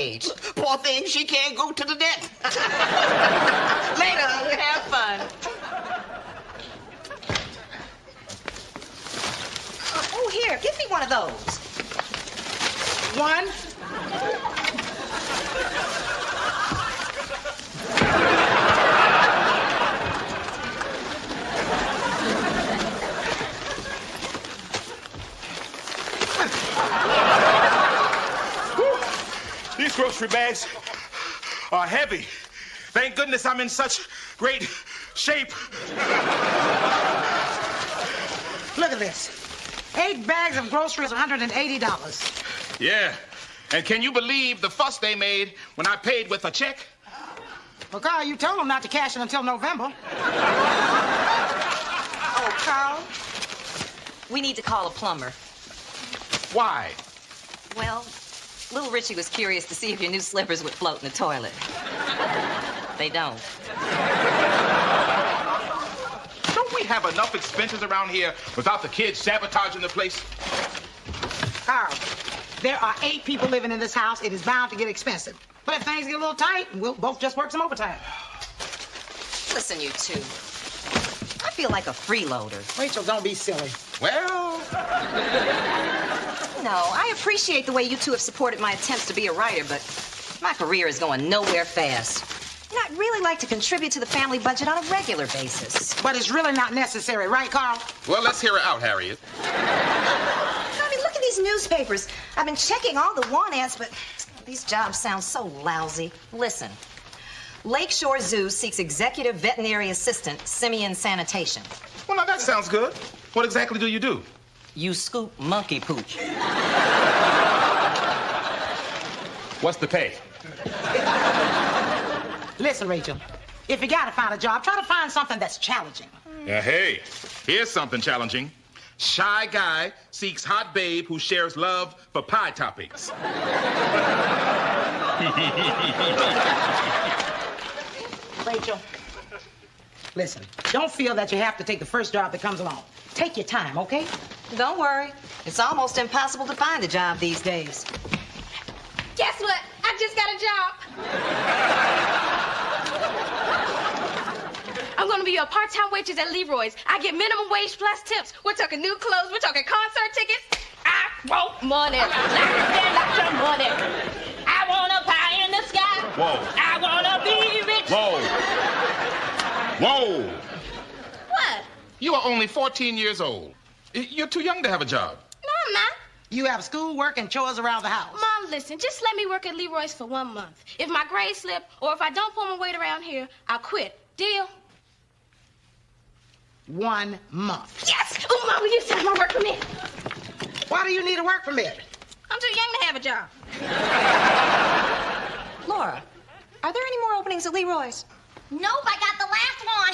age. Poor thing, she can't go to the dentist. Later, have fun. Oh, here, give me one of those. One. These grocery bags are heavy. Thank goodness I'm in such great shape. Look at this. 8 bags of groceries, $180. Yeah. And can you believe the fuss they made when I paid with a check? Well, Carl, you told them not to cash it until November. Oh, Carl, we need to call a plumber. Why? Well, little Richie was curious to see if your new slippers would float in the toilet. They don't. Don't we have enough expenses around here without the kids sabotaging the place? Carl, there are 8 people living in this house. It is bound to get expensive. But if things get a little tight, we'll both just work some overtime. Listen, you two. I feel like a freeloader. Rachel, don't be silly. Well... No, I appreciate the way you two have supported my attempts to be a writer, but my career is going nowhere fast. And I'd really like to contribute to the family budget on a regular basis. But it's really not necessary, right, Carl? Well, let's hear her out, Harriet. I mean, look at these newspapers. I've been checking all the want ads, but these jobs sound so lousy. Listen. Lakeshore Zoo seeks executive veterinary assistant, simian sanitation. Well, now that sounds good. What exactly do you do? You scoop monkey poop. What's the pay? Listen, Rachel, if you gotta find a job, try to find something that's challenging. Hey, here's something challenging. Shy guy seeks hot babe who shares love for pie toppings. Rachel, listen, don't feel that you have to take the first job that comes along. Take your time, okay? Don't worry. It's almost impossible to find a job these days. Guess what? I just got a job. I'm gonna be a part-time waitress at Leroy's. I get minimum wage plus tips. We're talking new clothes. We're talking concert tickets. I want money. Lots of money. I want a pie in the sky. Whoa. I wanna be rich. Whoa. Whoa. What? You are only 14 years old. You're too young to have a job. No, I'm not. You have schoolwork and chores around the house. Mom, listen, just let me work at Leroy's for 1 month. If my grades slip or if I don't pull my weight around here, I'll quit. Deal? 1 month. Yes! Oh, Mom, will you sign my work permit? Why do you need a work permit? I'm too young to have a job. Laura, are there any more openings at Leroy's? Nope, I got the last one.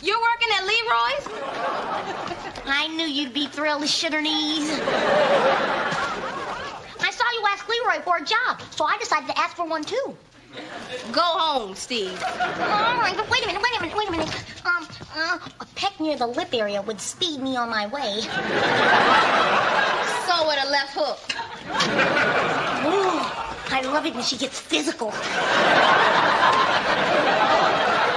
You're working at Leroy's? I knew you'd be thrilled as shitter knees. I saw you ask Leroy for a job, so I decided to ask for one too. Go home, Steve. All right, but wait a minute. A peck near the lip area would speed me on my way. So with a left hook. Ooh, I love it when she gets physical.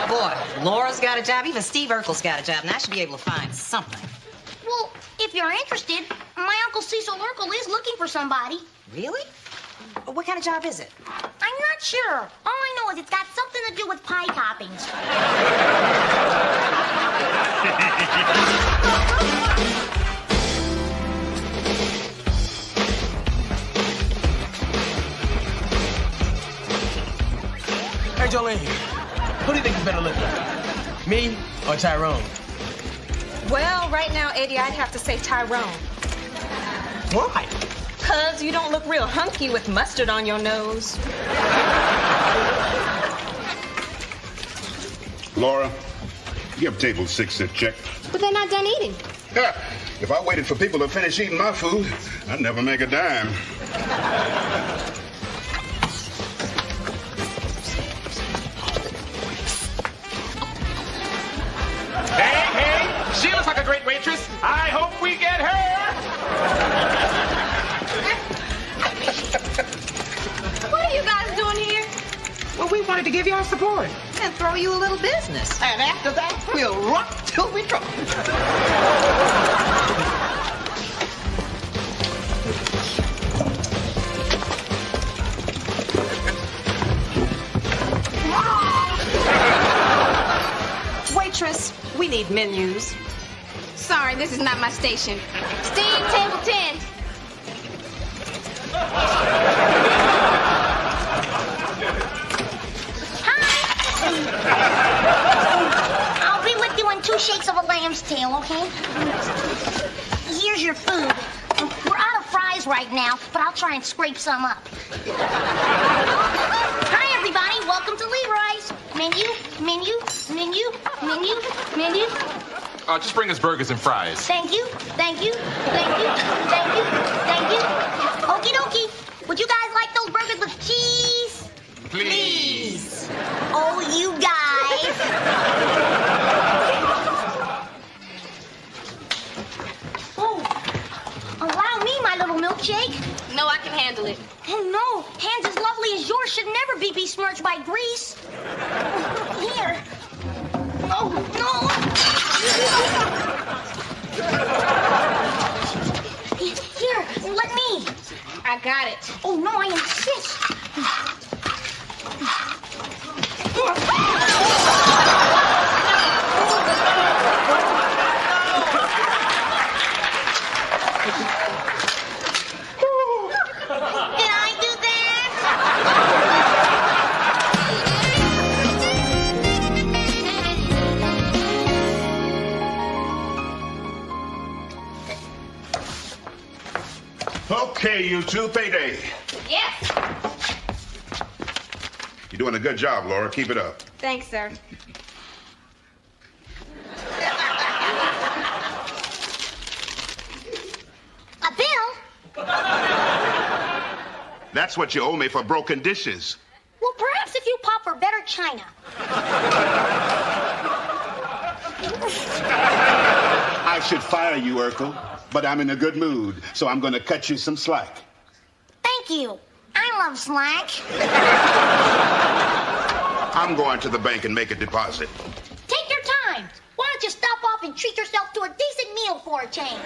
Boy, Laura's got a job. Even Steve Urkel's got a job, and I should be able to find something. Well, if you're interested, my Uncle Cecil Urkel is looking for somebody. Really? What kind of job is it? I'm not sure. All I know is it's got something to do with pie toppings. Hey, Jolene, who do you think is better looking? Me or Tyrone? Well, right now, Eddie, I'd have to say Tyrone. Why? 'Cause you don't look real hunky with mustard on your nose. Laura, give table 6 a check. But they're not done eating. Yeah, if I waited for people to finish eating my food, I'd never make a dime. Hey, she looks like a great waitress. I hope we get her. child support. And throw you a little business. And after that, we'll rock till we drop. Waitress, we need menus. Sorry, this is not my station. Steam table 10. I'll be with you in 2 shakes of a lamb's tail, okay? Here's your food. We're out of fries right now, but I'll try and scrape some up. Hi, everybody. Welcome to Leroy's. Menu, menu, menu, menu, menu. Just bring us burgers and fries. Thank you, thank you, thank you, thank you, thank you. Okie dokie. Would you guys like those burgers with cheese? Please. Oh, you guys. Oh, allow me my little milkshake. No, I can handle it. Oh, no. Hands as lovely as yours should never be besmirched by grease. Here. Oh, no. Here, let me. I got it. Oh, no, I insist. Did I do that? Okay, you two, payday. Yes. You're doing a good job, Laura. Keep it up. Thanks, sir. A bill? That's what you owe me for broken dishes. Well, perhaps if you pop for better china. I should fire you, Urkel, but I'm in a good mood, so I'm going to cut you some slack. Thank you. I love slack. I'm going to the bank and make a deposit. Take your time. Why don't you stop off and treat yourself to a decent meal for a change?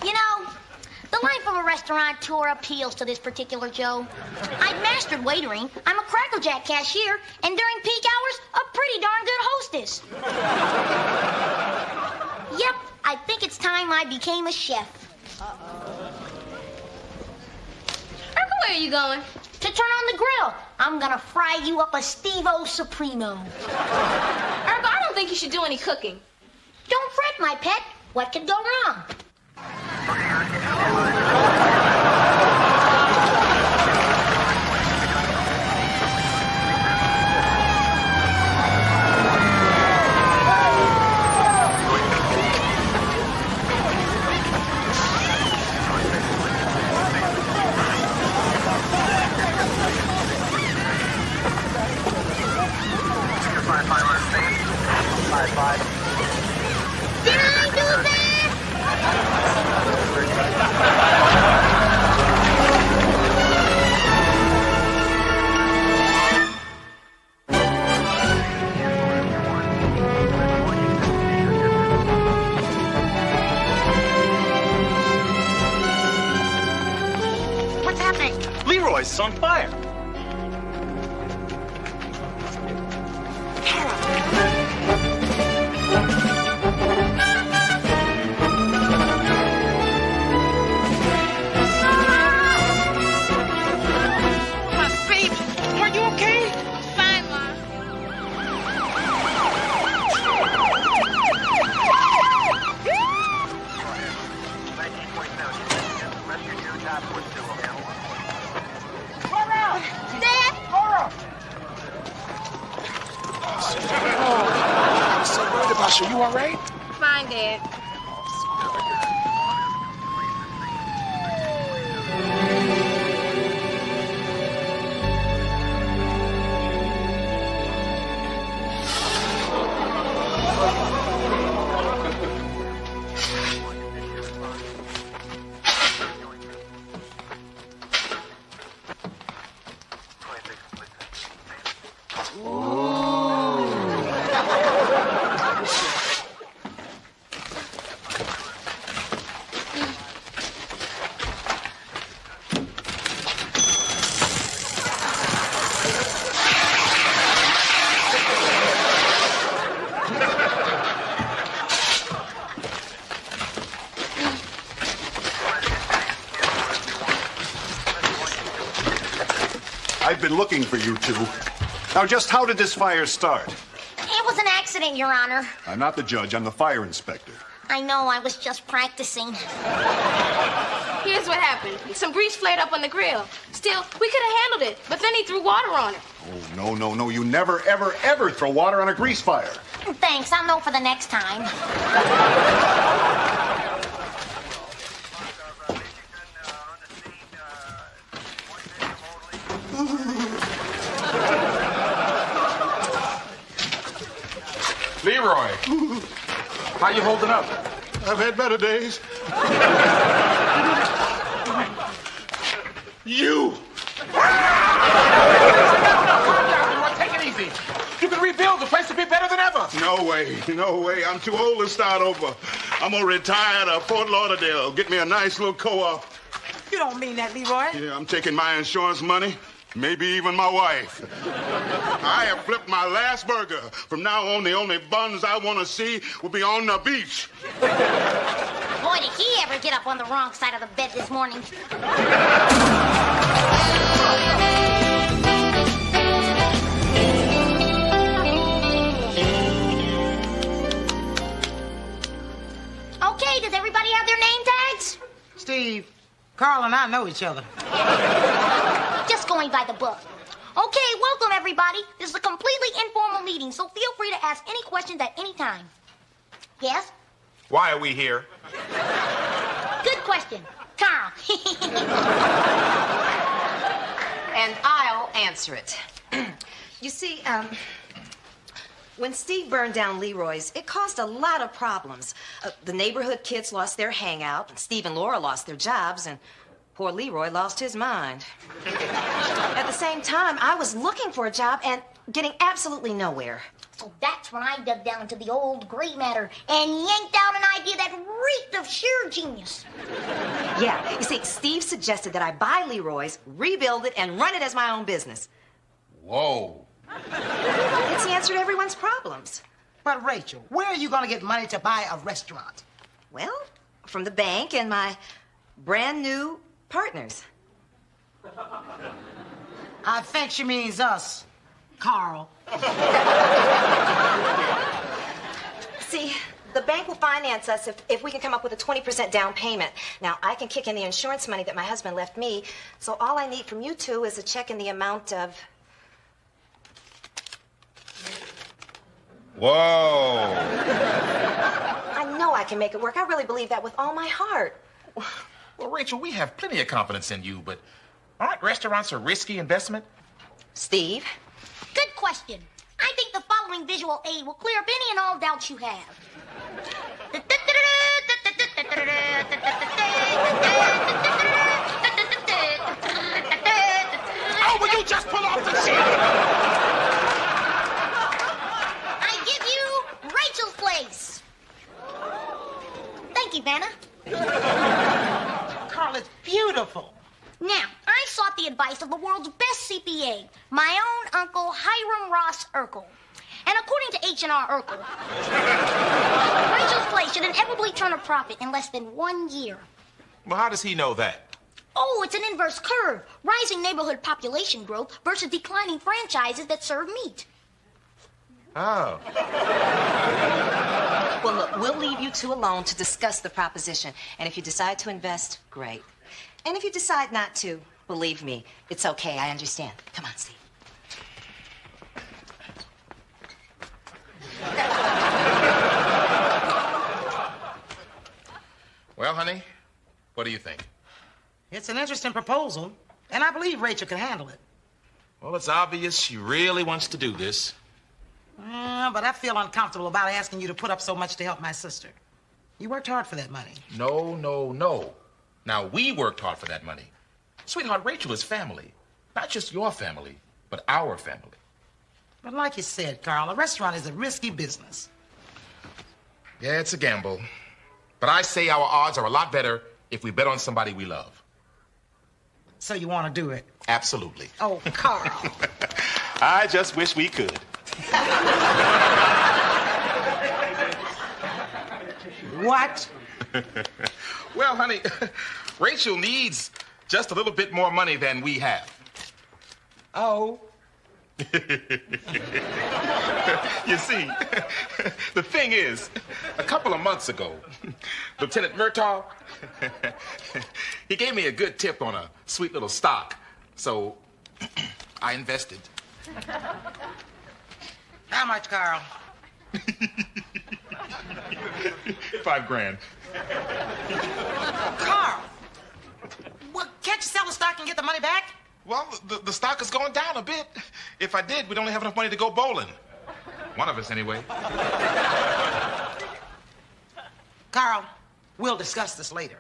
You know, the life of a restaurateur appeals to this particular Joe. I've mastered waitering. I'm a Cracker Jack cashier, and during peak hours, a pretty darn good hostess. Yep, I think it's time I became a chef. Urkel, where are you going? To turn on the grill, I'm gonna fry you up a Steve-O Supremo. Urkel, I don't think you should do any cooking. Don't fret, my pet. What could go wrong? Did I do that? What's happening? Leroy's is on fire. My baby, are you okay? Fine, Ma. Dad? Laura! I'm so worried about you. You all right? Fine, Dad. I've been looking for you two. Now, just how did this fire start? It was an accident, Your Honor. I'm not the judge, I'm the fire inspector. I know, I was just practicing. Here's what happened. Some grease flared up on the grill. Still, we could have handled it, but then he threw water on it. Oh, no. You never, ever throw water on a grease fire. Thanks, I'll know for the next time. Leroy, how you holding up? I've had better days. You! Leroy, take it easy. You can rebuild. The place will be better than ever. No way. I'm too old to start over. I'm gonna retire to Fort Lauderdale. Get me a nice little co-op. You don't mean that, Leroy. Yeah, I'm taking my insurance money. Maybe even my wife. I have flipped my last burger. From now on, the only buns I want to see will be on the beach. Boy, did he ever get up on the wrong side of the bed this morning. Okay, does everybody have their name tags? Steve, Carl and I know each other. Just going by the book. Okay, welcome everybody. This is a completely informal meeting, so feel free to ask any questions at any time. Yes? Why are we here? Good question. Carl. And I'll answer it. You see, when Steve burned down Leroy's, it caused a lot of problems. The neighborhood kids lost their hangout, and Steve and Laura lost their jobs, and poor Leroy lost his mind. At the same time, I was looking for a job and getting absolutely nowhere. So that's when I dug down to the old gray matter and yanked out an idea that reeked of sheer genius. Yeah, you see, Steve suggested that I buy Leroy's, rebuild it, and run it as my own business. Whoa. It's the answer to everyone's problems. But, Rachel, where are you going to get money to buy a restaurant? Well, from the bank and my brand new partners. I think she means us, Carl. See, the bank will finance us if we can come up with a 20% down payment. Now, I can kick in the insurance money that my husband left me, so all I need from you two is a check in the amount of... Whoa. I know I can make it work. I really believe that with all my heart. Well, Rachel, we have plenty of confidence in you, but aren't restaurants a risky investment? Steve? Good question. I think the following visual aid will clear up any and all doubts you have. Oh, will you just pull off the seat? I give you Rachel's Place. Thank you, Vanna. Carl, it's beautiful. Now, I sought the advice of the world's best CPA, my own Uncle Hiram Ross Urkel. And according to H&R Urkel, Rachel's Place should inevitably turn a profit in less than 1 year. Well, how does he know that? Oh, it's an inverse curve. Rising neighborhood population growth versus declining franchises that serve meat. Oh. Well, look, we'll leave you two alone to discuss the proposition. And if you decide to invest, great. And if you decide not to, believe me, it's okay. I understand. Come on, Steve. Well, honey, what do you think? It's an interesting proposal, and I believe Rachel can handle it. Well, it's obvious she really wants to do this. But I feel uncomfortable about asking you to put up so much to help my sister. You worked hard for that money. No. Now, we worked hard for that money. Sweetheart, Rachel is family. Not just your family, but our family. But like you said, Carl, a restaurant is a risky business. Yeah, it's a gamble. But I say our odds are a lot better if we bet on somebody we love. So you want to do it? Absolutely. Oh, Carl. I just wish we could. What? Well, honey, Rachel needs just a little bit more money than we have. Oh. You see, the thing is, a couple of months ago, Lieutenant Murtaugh, he gave me a good tip on a sweet little stock. So I invested. How much, Carl? $5 grand. Carl! Well, can't you sell the stock and get the money back? Well, the stock is going down a bit. If I did, we'd only have enough money to go bowling. One of us, anyway. Carl, we'll discuss this later.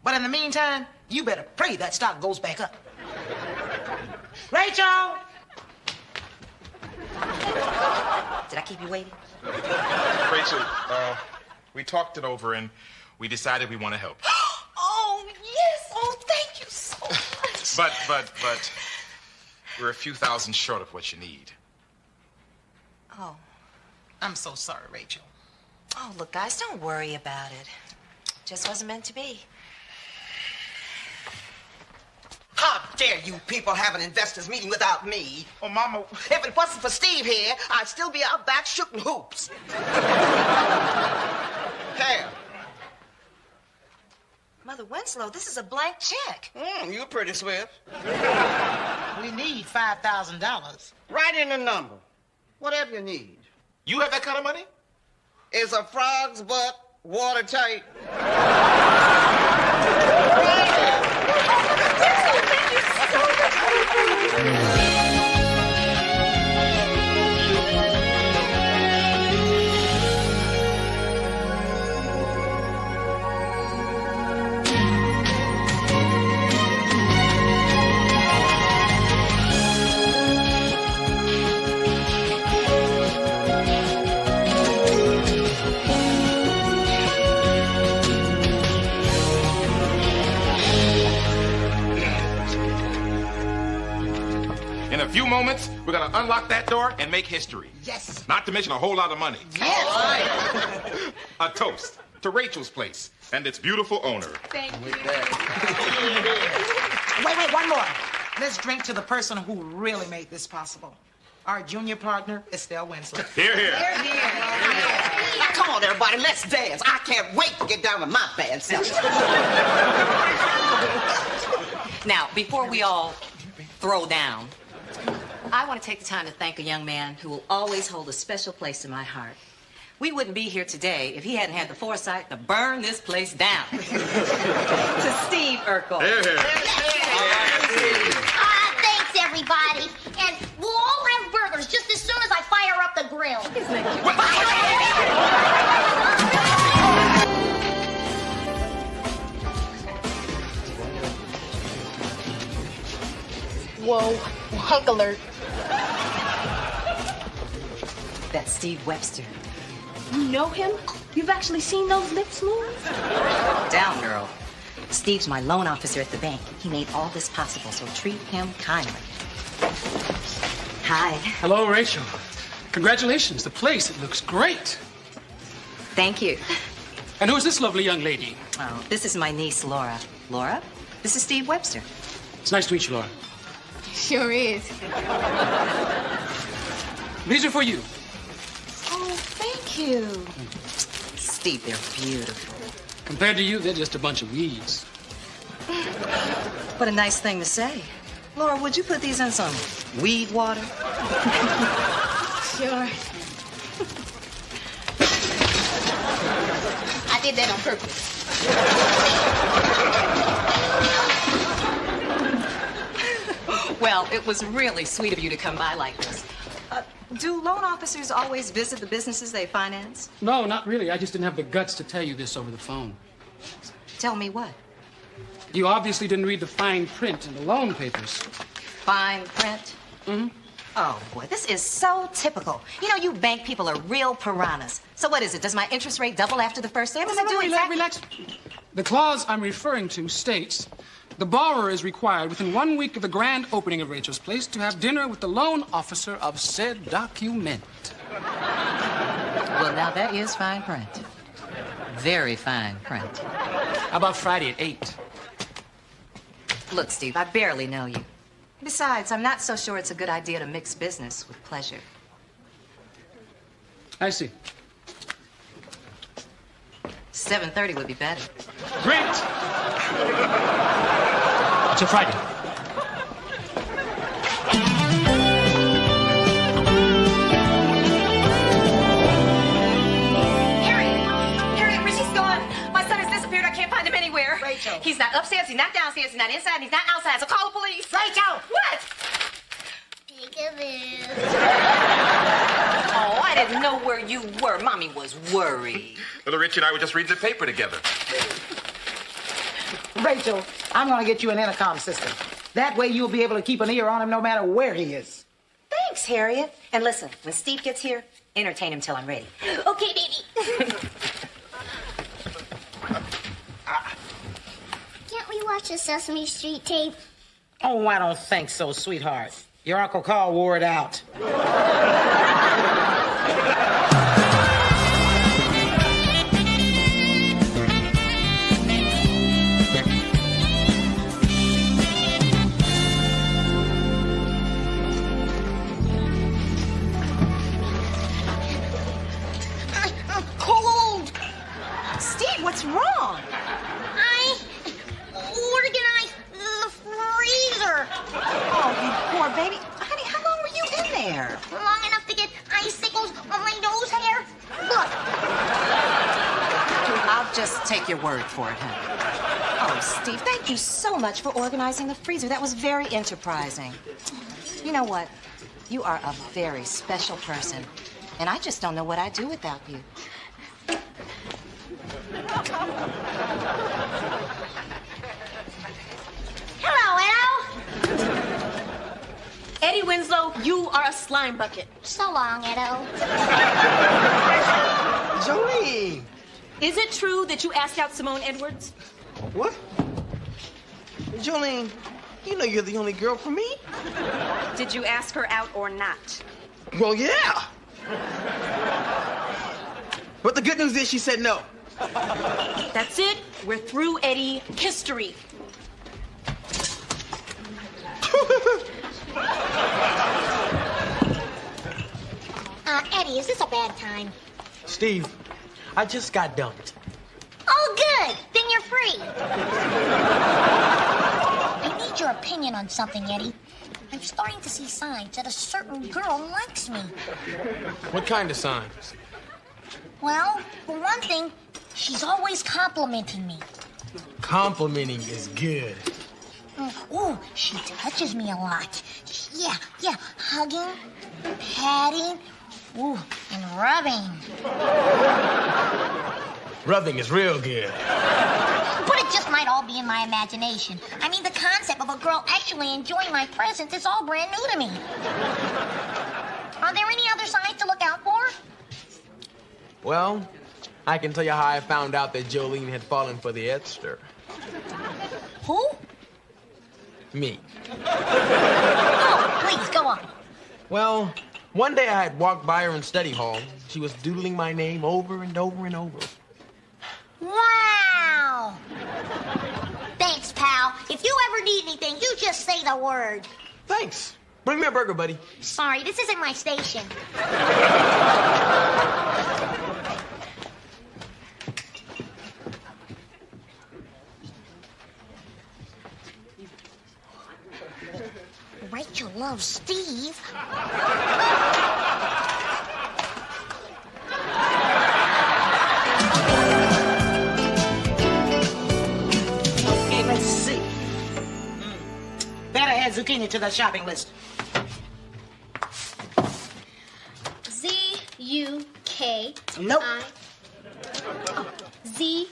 But in the meantime, you better pray that stock goes back up. Rachel! Did I keep you waiting? Rachel, we talked it over and we decided we want to help. Oh, yes. Oh, thank you so much. But we're a few thousand short of what you need. Oh. I'm so sorry, Rachel. Oh, look, guys, don't worry about it. Just wasn't meant to be. How dare you people have an investors meeting without me? Oh, Mama. If it wasn't for Steve here, I'd still be out back shooting hoops. Here. Mother Winslow, this is a blank check. You're pretty swift. We need $5,000. Write in the number. Whatever you need. You have that kind of money? Is a frog's butt watertight? In a few moments, we're going to unlock that door and make history. Yes. Not to mention a whole lot of money. Yes. A toast to Rachel's place and its beautiful owner. Thank you. Wait, one more. Let's drink to the person who really made this possible. Our junior partner, Estelle Winslow. Here, here. Now, come on, everybody, let's dance. I can't wait to get down with my bad self. Now, before we all throw down, I want to take the time to thank a young man who will always hold a special place in my heart. We wouldn't be here today if he hadn't had the foresight to burn this place down. To Steve Urkel. Here, here. Thanks, everybody. And we'll all have burgers just as soon as I fire up the grill. Whoa, hunk alert. That's Steve Webster. You know him? You've actually seen those lips move? Down, girl. Steve's my loan officer at the bank. He made all this possible, so treat him kindly. Hi. Hello, Rachel. Congratulations. The place, it looks great. Thank you. And who's this lovely young lady? Oh, this is my niece, Laura. Laura, this is Steve Webster. It's nice to meet you, Laura. Sure is. These are for you. Oh, thank you. Steve, they're beautiful. Compared to you, they're just a bunch of weeds. What a nice thing to say. Laura, would you put these in some weed water? Sure. I did that on purpose. Well, it was really sweet of you to come by like this. Do loan officers always visit the businesses they finance? No, not really. I just didn't have the guts to tell you this over the phone. Tell me what? You obviously didn't read the fine print in the loan papers. Fine print? Mm-hmm. Oh, boy, this is so typical. You know, you bank people are real piranhas. So what is it? Does my interest rate double after the first day? What does it do exactly? Relax. The clause I'm referring to states the borrower is required within 1 week of the grand opening of Rachel's Place to have dinner with the loan officer of said document. Well, now that is fine print. Very fine print. How about Friday at 8? Look, Steve, I barely know you. Besides, I'm not so sure it's a good idea to mix business with pleasure. I see. 7:30 would be better. Great! Until Friday. Harriet, Richie's gone. My son has disappeared. I can't find him anywhere. Rachel. He's not upstairs, he's not downstairs, he's not inside, he's not outside, so call the police. Rachel! What? Peekaboo. Oh, I didn't know where you were. Mommy was worried. Little Richie and I were just reading the paper together. Rachel, I'm gonna get you an intercom system. That way you'll be able to keep an ear on him no matter where he is. Thanks, Harriet. And listen, when Steve gets here, entertain him till I'm ready. Okay, baby. Can't we watch the Sesame Street tape? Oh, I don't think so, sweetheart. Your Uncle Carl wore it out. I'm cold. Steve, what's wrong? I organized the freezer Oh, you poor baby. Honey, how long were you in there? long enough to get icicles on my nose hair. Look, I'll just take your word for it, honey. Oh, Steve, thank you so much for organizing the freezer. That was very enterprising. You know what? You are a very special person, and I just don't know what I'd do without you. hello, Edo. Eddie Winslow, you are a slime bucket. So long, Edo. Jolene! Is it true that you asked out Simone Edwards? What? Jolene, you know you're the only girl for me. Did you ask her out or not? Well, yeah. But the good news is she said no. That's it. We're through, Eddie. History. Eddie, is this a bad time? Steve, I just got dumped. Oh, good. Then you're free. I need your opinion on something, Eddie. I'm starting to see signs that a certain girl likes me. What kind of signs? Well, for one thing, she's always complimenting me. Complimenting is good. Ooh, she touches me a lot. Yeah, hugging, patting, ooh, and rubbing. Rubbing is real good. But it just might all be in my imagination. I mean, the concept of a girl actually enjoying my presence is all brand new to me. Are there any other signs to look out for? Well, I can tell you how I found out that Jolene had fallen for the Edster. Who? Me. Oh, please, go on. Well, one day I had walked by her in study hall. She was doodling my name over and over and over. Wow! Thanks, pal. If you ever need anything, you just say the word. Thanks. Bring me a burger, buddy. Sorry, this isn't my station. Rachel loves Steve. Okay, let's see. Better add zucchini to the shopping list. Z-U-K. Nope. Z-O-O-K-N.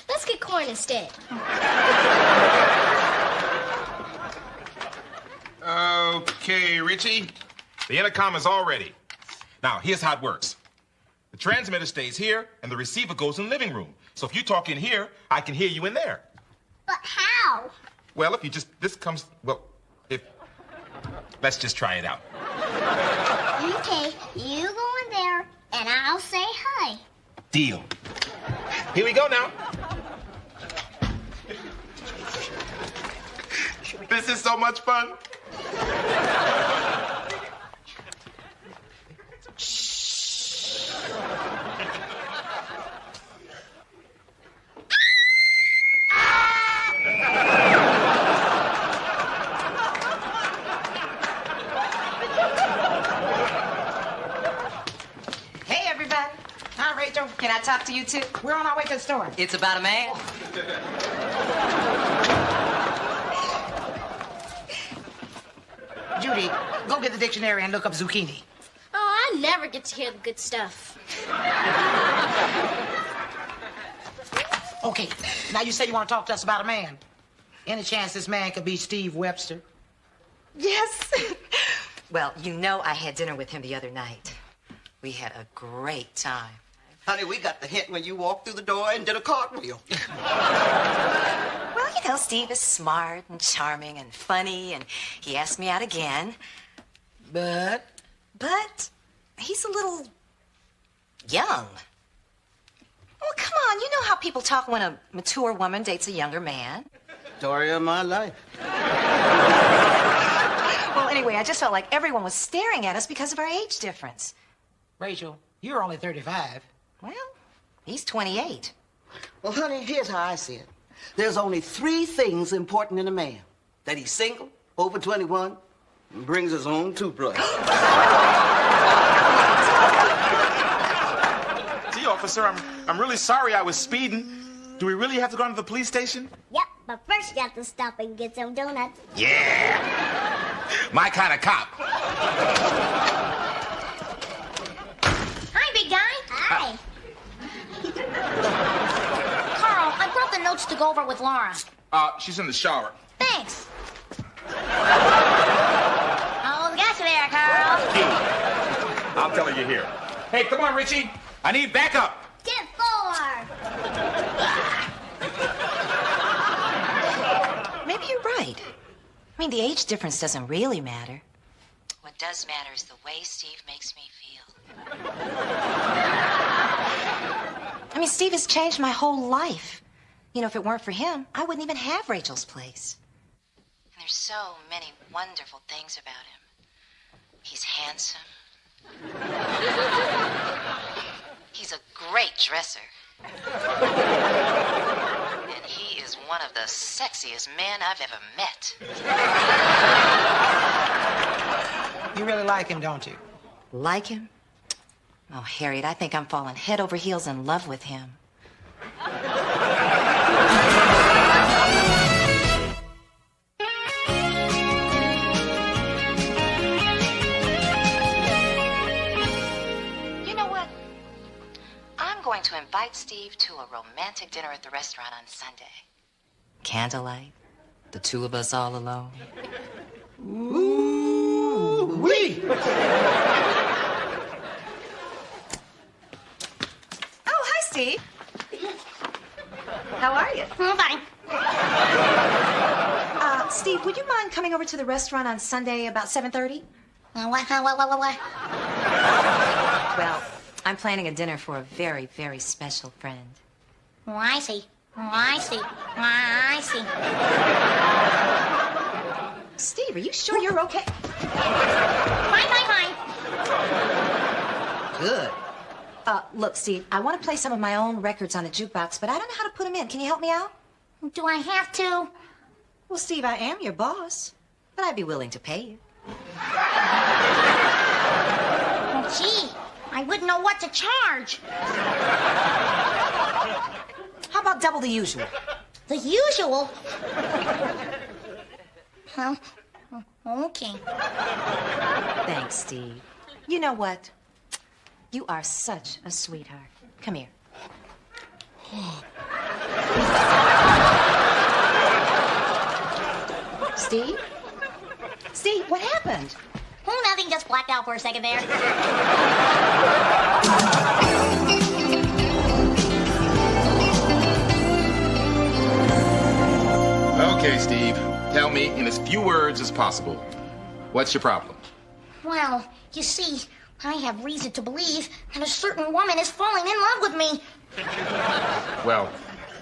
Let's get corn instead. Okay, Richie. The intercom is all ready. Now, here's how it works. The transmitter stays here, and the receiver goes in the living room. So if you talk in here, I can hear you in there. But how? Well, if you just, let's just try it out. Okay, you go in there, and I'll say hi. Deal. Here we go now. This is so much fun. Hey, everybody. Hi, Rachel. Can I talk to you too? We're on our way to the store. It's about a man. Judy, go get the dictionary and look up zucchini. Oh, I never get to hear the good stuff. Okay, now you said you want to talk to us about a man. Any chance this man could be Steve Webster? Yes. Well, you know I had dinner with him the other night. We had a great time. Honey, we got the hint when you walked through the door and did a cartwheel. Well, you know, Steve is smart and charming and funny, and he asked me out again. But he's a little young. Well, come on, you know how people talk when a mature woman dates a younger man. Story of my life. Well, anyway, I just felt like everyone was staring at us because of our age difference. Rachel, you're only 35. Well, he's 28. Well, honey, here's how I see it. There's only 3 things important in a man. That he's single, over 21, and brings his own toothbrush. Gee, officer, I'm really sorry I was speeding. Do we really have to go to the police station? Yep, but first you have to stop and get some donuts. Yeah. My kind of cop. Hi, big guy. Hi. Carl, I brought the notes to go over with Laura. She's in the shower. Thanks. Oh, got you there, Carl. I'll tell her you're here. Hey, come on, Richie. I need backup. 10-4. Maybe you're right. I mean, the age difference doesn't really matter. What does matter is the way Steve makes me feel. I mean, Steve has changed my whole life. You know, if it weren't for him, I wouldn't even have Rachel's place. And there's so many wonderful things about him. He's handsome. He's a great dresser. And he is one of the sexiest men I've ever met. You really like him, don't you? Like him? Oh, Harriet, I think I'm falling head over heels in love with him. You know what? I'm going to invite Steve to a romantic dinner at the restaurant on Sunday. Candlelight, the two of us all alone. Ooh-wee! Oh, hi, Steve. How are you? I'm fine. Steve, would you mind coming over to the restaurant on Sunday about 7:30? What? Well, I'm planning a dinner for a very, very special friend. Oh, I see. I see. Steve, are you sure you're okay? Fine. Good. Look, Steve, I want to play some of my own records on the jukebox, but I don't know how to put them in. Can you help me out? Do I have to? Well, Steve, I am your boss, but I'd be willing to pay you. Oh, gee, I wouldn't know what to charge. How about double the usual? The usual? Huh? Okay. Thanks, Steve. You know what? You are such a sweetheart. Come here. Steve? Steve, what happened? Oh, nothing, just blacked out for a second there. Okay, Steve. Tell me in as few words as possible. What's your problem? Well, you see, I have reason to believe that a certain woman is falling in love with me. Well,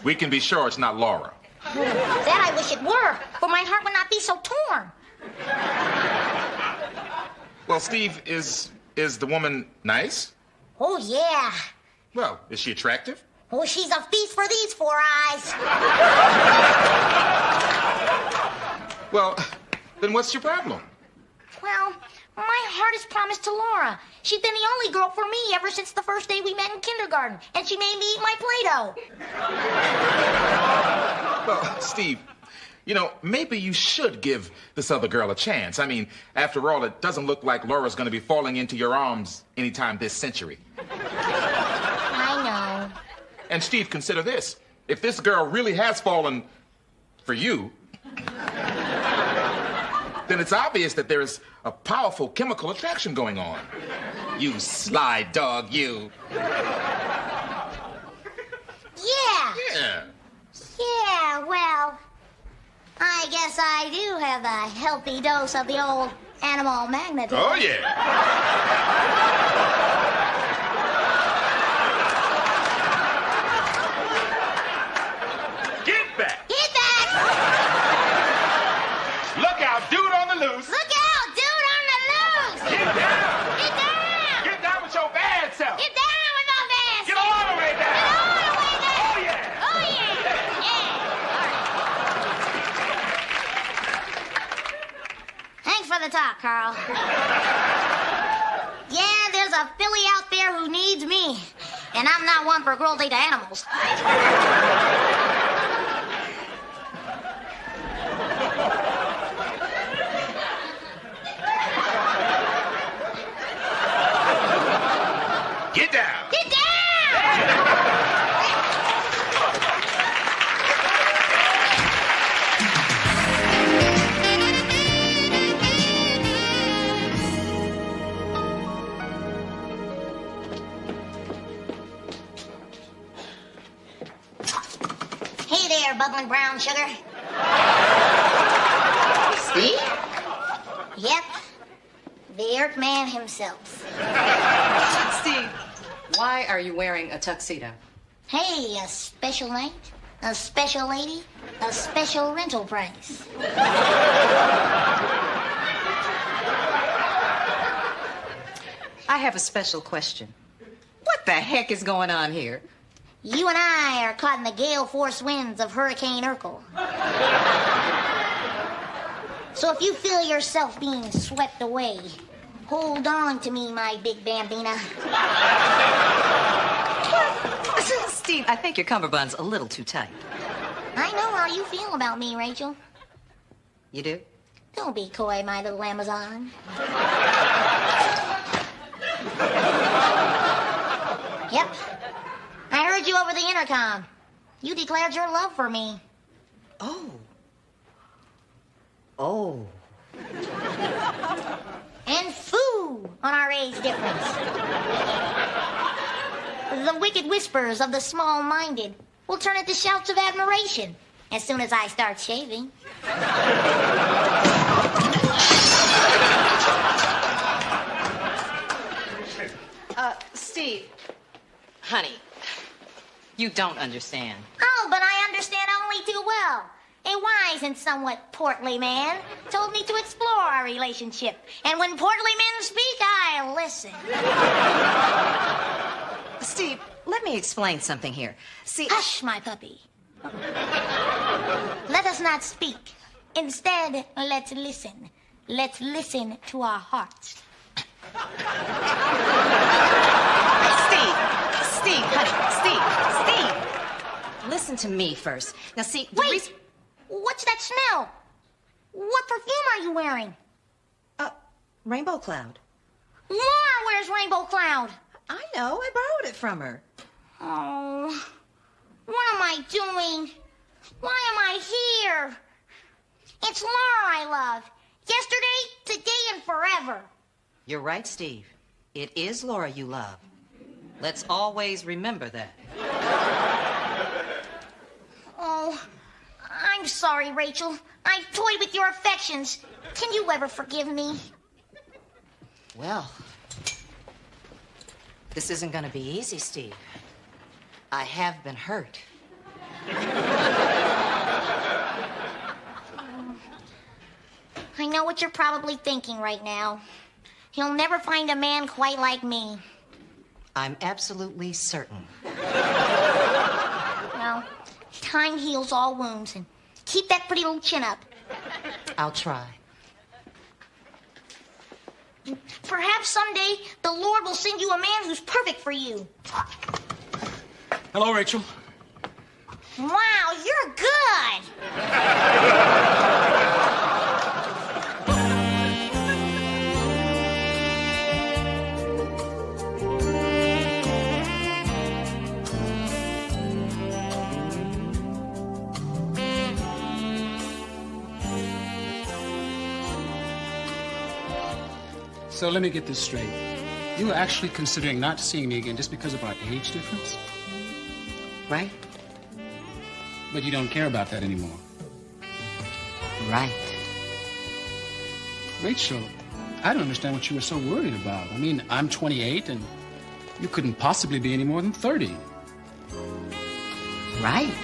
we can be sure it's not Laura. That I wish it were, for my heart would not be so torn. Well, Steve, is the woman nice? Oh, yeah. Well, is she attractive? Oh, she's a feast for these 4 eyes. Well, then what's your problem? Well, my heart is promised to Laura. She's been the only girl for me ever since the first day we met in kindergarten, and she made me eat my Play-Doh. Well, Steve, you know, maybe you should give this other girl a chance. I mean, after all, it doesn't look like Laura's going to be falling into your arms anytime this century. I know. And Steve, consider this. If this girl really has fallen for you, then it's obvious that there's a powerful chemical attraction going on. You sly dog, you. Yeah. Yeah. Yeah, well, I guess I do have a healthy dose of the old animal magnetism. Oh, yeah. Get back. Get back! Look out, dude on the loose. Look out, dude on the loose! Get down. Get down! Get down with your bad self. Get down with my bad Get self. all the way down. Get all the way down! Oh, yeah. Oh, yeah! Yeah! Thanks for the talk, Carl. Yeah, there's a filly out there who needs me. And I'm not one for cruelty to animals. Get down. Get down! Hey there, bubbling brown sugar. Steve? Yep. The Earthman himself. Steve, why are you wearing a tuxedo? Hey, a special night, a special lady, a special rental price. I have a special question. What the heck is going on here? You and I are caught in the gale force winds of Hurricane Urkel. So if you feel yourself being swept away, hold on to me, my big bambina. Steve, I think your cummerbund's a little too tight. I know how you feel about me, Rachel. You do? Don't be coy, my little Amazon. Yep. I heard you over the intercom. You declared your love for me. Oh. Oh. And foo on our age difference. The wicked whispers of the small-minded will turn into shouts of admiration as soon as I start shaving. Steve. Honey, you don't understand. Oh, but I understand only too well. A wise and somewhat portly man told me to explore our relationship. And when portly men speak, I listen. Steve, let me explain something here. See... Hush, my puppy. Let us not speak. Instead, let's listen. Let's listen to our hearts. Steve, honey, Steve. Listen to me first. Now, see... Wait! What's that smell? What perfume are you wearing? Rainbow Cloud. Laura wears Rainbow Cloud. I know. I borrowed it from her. Oh, what am I doing? Why am I here? It's Laura I love. Yesterday, today, and forever. You're right, Steve. It is Laura you love. Let's always remember that. Oh, I'm sorry, Rachel. I toyed with your affections. Can you ever forgive me? Well, this isn't going to be easy, Steve. I have been hurt. know what you're probably thinking right now. He'll never find a man quite like me. I'm absolutely certain. Well, time heals all wounds, and keep that pretty little chin up. I'll try. Perhaps someday the Lord will send you a man who's perfect for you. Hello, Rachel. Wow, you're good. So let me get this straight. You are actually considering not seeing me again just because of our age difference? Right? But you don't care about that anymore. Right. Rachel, I don't understand what you were so worried about. I mean, I'm 28 and you couldn't possibly be any more than 30. Right.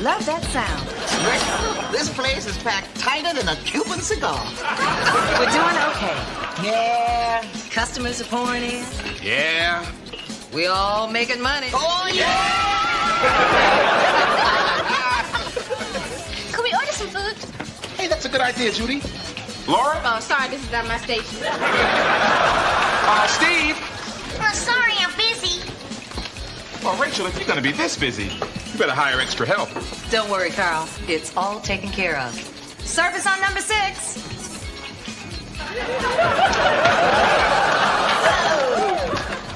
Love that sound. This place is packed tighter than a Cuban cigar. We're doing okay. Yeah. Customers are pouring in. Yeah. We all making money. Oh, yeah! Could we order some food? Hey, that's a good idea, Judy. Laura? Oh, sorry, this is not my station. Steve? Oh, sorry, I'm busy. Well, Rachel, if you're going to be this busy, you better hire extra help. Don't worry, Carl. It's all taken care of. Service on number 6.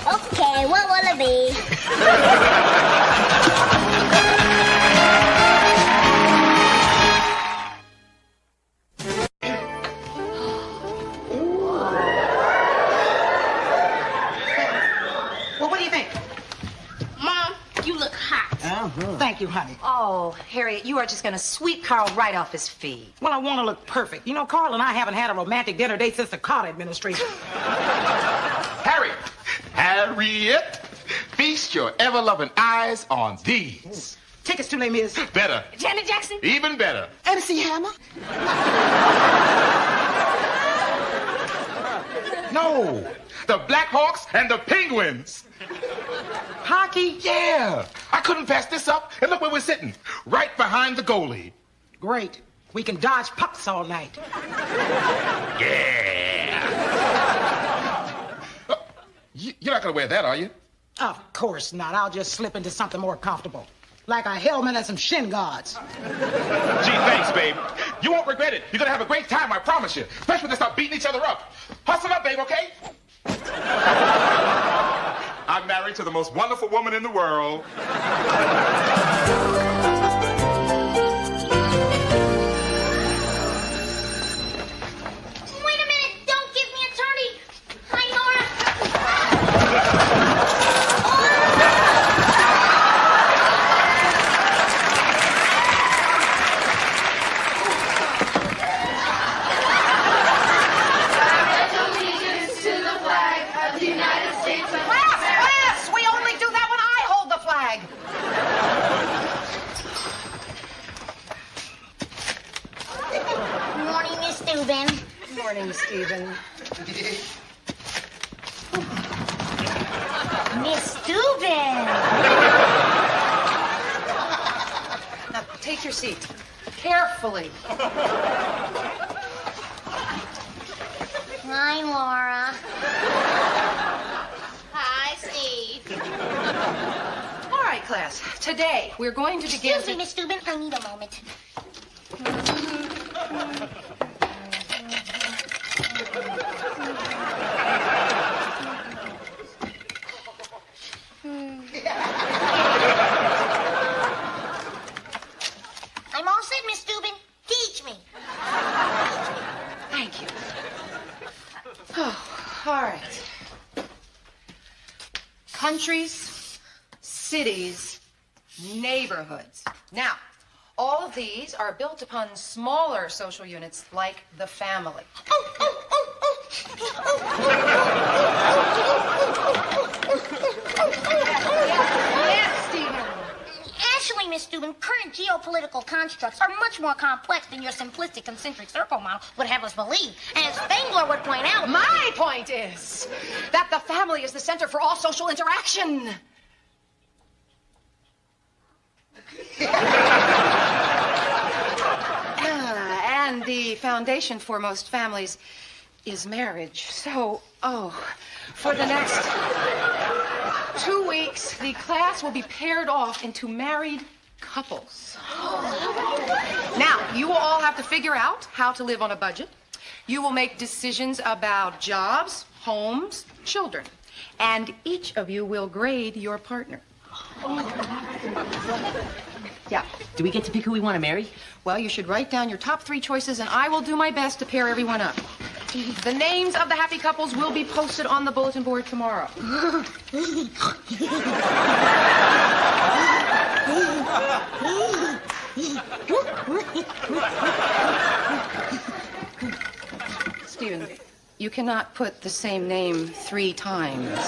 Okay, what will it be? Well, what do you think? Mom, you look hot. Thank you, honey. Oh, Harriet, you are just going to sweep Carl right off his feet. Well, I want to look perfect. You know, Carl and I haven't had a romantic dinner date since the Carter administration. Harriet, feast your ever-loving eyes on these. Tickets to Les Mis. Better. Janet Jackson? Even better. MC Hammer? No, the Blackhawks and the Penguins. Hockey? Yeah, I couldn't pass this up. And look where we're sitting, right behind the goalie. Great. We can dodge pucks all night. Yeah. You're not gonna wear that, are you? Of course not. I'll just slip into something more comfortable. Like a helmet and some shin guards. Gee, thanks, babe. You won't regret it. You're gonna have a great time, I promise you. Especially when they start beating each other up. Hustle up, babe, okay? I'm married to the most wonderful woman in the world. Wait a minute, don't give me a turny. Hi, Nora. Allegiance to the flag of the United States of Class! We only do that when I hold the flag. Good morning, Miss Dubin. Good morning, Stephen. Miss Dubin. Now, take your seat. Carefully. Hi, Laura. Hi, Steve. All right, class. Today, we're going to begin... Excuse me, Miss Dubin. I need a moment. I'm all set, Miss Dubin. Teach me. Thank you. Oh, all right. countries, cities, neighborhoods. Now, all of these are built upon smaller social units like the family. Yes, Stephen. Actually, Miss Steuben, current geopolitical constructs are much more complex than your simplistic concentric circle model would have us believe. And as Spengler would point out... My point is that the family is the center for all social interaction. And the foundation for most families is marriage. So, for the next 2 weeks, the class will be paired off into married couples. Now, you will all have to figure out how to live on a budget. You will make decisions about jobs, homes, children. And each of you will grade your partner. Yeah. Do we get to pick who we want to marry? Well, you should write down your top 3 choices, and I will do my best to pair everyone up. The names of the happy couples will be posted on the bulletin board tomorrow. Stephen, you cannot put the same name 3 times.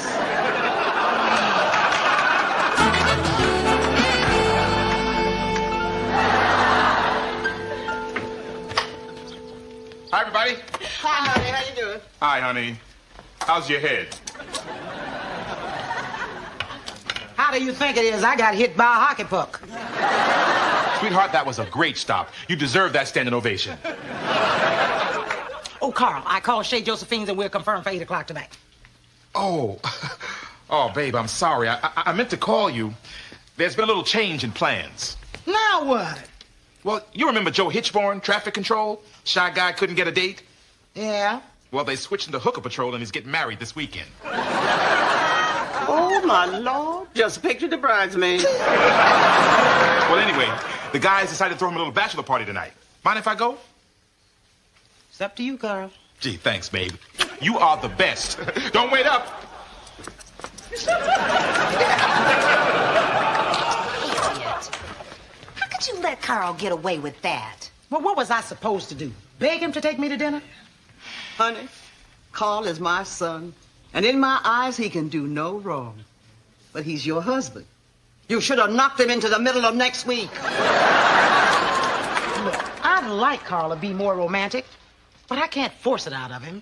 Hi, everybody. Hi, honey. How you doing? Hi, honey. How's your head? How do you think it is I got hit by a hockey puck? Sweetheart, that was a great stop. You deserve that standing ovation. Oh, Carl, I called Shea Josephine's and we'll confirm for 8 o'clock tonight. Oh, babe, I'm sorry. I meant to call you. There's been a little change in plans. Now what? Well, you remember Joe Hitchborn, traffic control? Shy guy couldn't get a date? Yeah. Well, they switched into hooker patrol and he's getting married this weekend. Oh, my Lord. Just picture the bridesmaid. Well, anyway, the guys decided to throw him a little bachelor party tonight. Mind if I go? It's up to you, Carl. Gee, thanks, babe. You are the best. Don't wait up. Idiot. How could you let Carl get away with that? Well, what was I supposed to do? Beg him to take me to dinner? Honey, Carl is my son, and in my eyes, he can do no wrong. But he's your husband. You should have knocked him into the middle of next week. Look, I'd like Carl to be more romantic, but I can't force it out of him.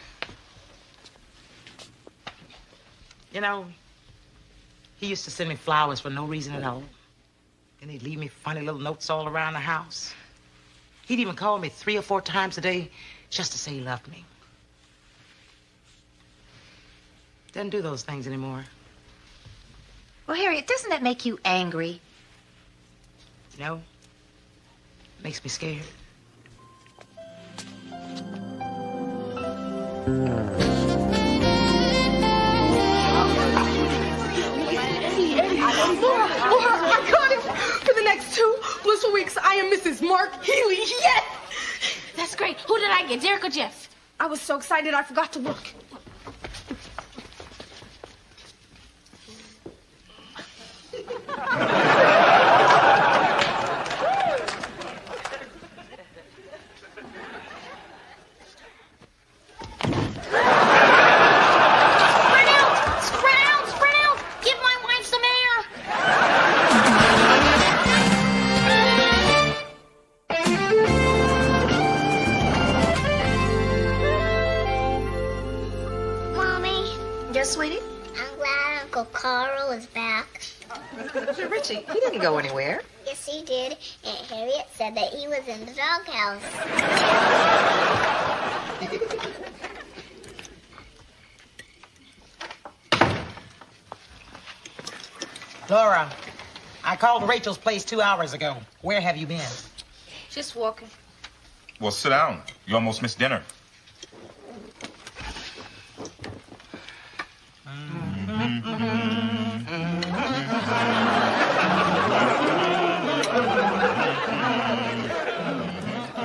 You know, he used to send me flowers for no reason at all. And he'd leave me funny little notes all around the house. He'd even call me 3 or 4 times a day just to say he loved me. Doesn't do those things anymore. Well, Harriet, doesn't that make you angry? No. Makes me scared. Laura, I got it. For the next 2 blissful weeks, I am Mrs. Mark Healy. Yes! That's great. Who did I get, Derek or Jeff? I was so excited I forgot to look. Sweetie? I'm glad Uncle Carl is back. Richie, he didn't go anywhere. Yes, he did. Aunt Harriet said that he was in the doghouse. Laura, I called Rachel's place 2 hours ago. Where have you been? Just walking. Well, sit down. You almost missed dinner.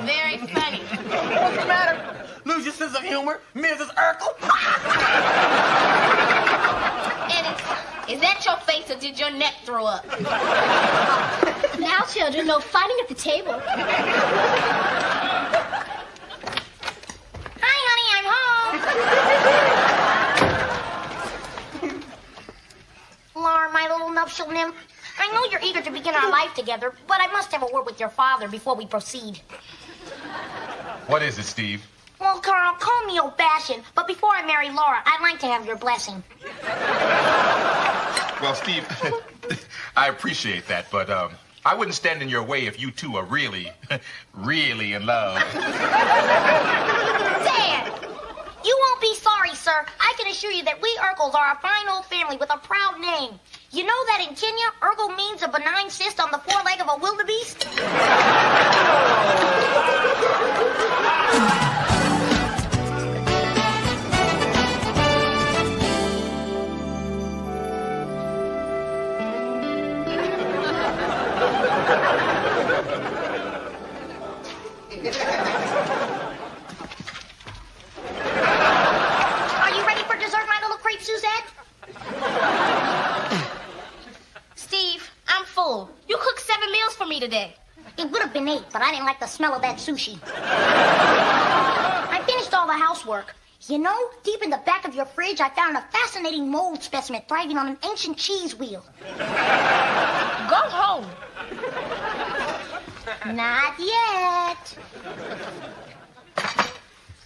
Very funny. What's the matter? Lose your sense of humor, Mrs. Urkel? Is that your face or did your neck throw up? Now, children, no fighting at the table. Hi, honey, I'm home. Laura, my little nuptial nymph, I know you're eager to begin our life together, but I must have a word with your father before we proceed. What is it, Steve? Well, Carl, call me old-fashioned, but before I marry Laura, I'd like to have your blessing. Well, Steve, I appreciate that, but I wouldn't stand in your way if you two are really, really in love. Dad! You won't be sorry, sir. I can assure you that we Urkels are a fine old family with a proud name. You know that in Kenya, Urkel means a benign cyst on the foreleg of a wildebeest? Are you ready for dessert, my little creep, Suzette? Steve, I'm full. You cooked 7 meals for me today. It would have been 8, but I didn't like the smell of that sushi. I finished all the housework. You know, deep in the back of your fridge, I found a fascinating mold specimen thriving on an ancient cheese wheel. Go home. Not yet.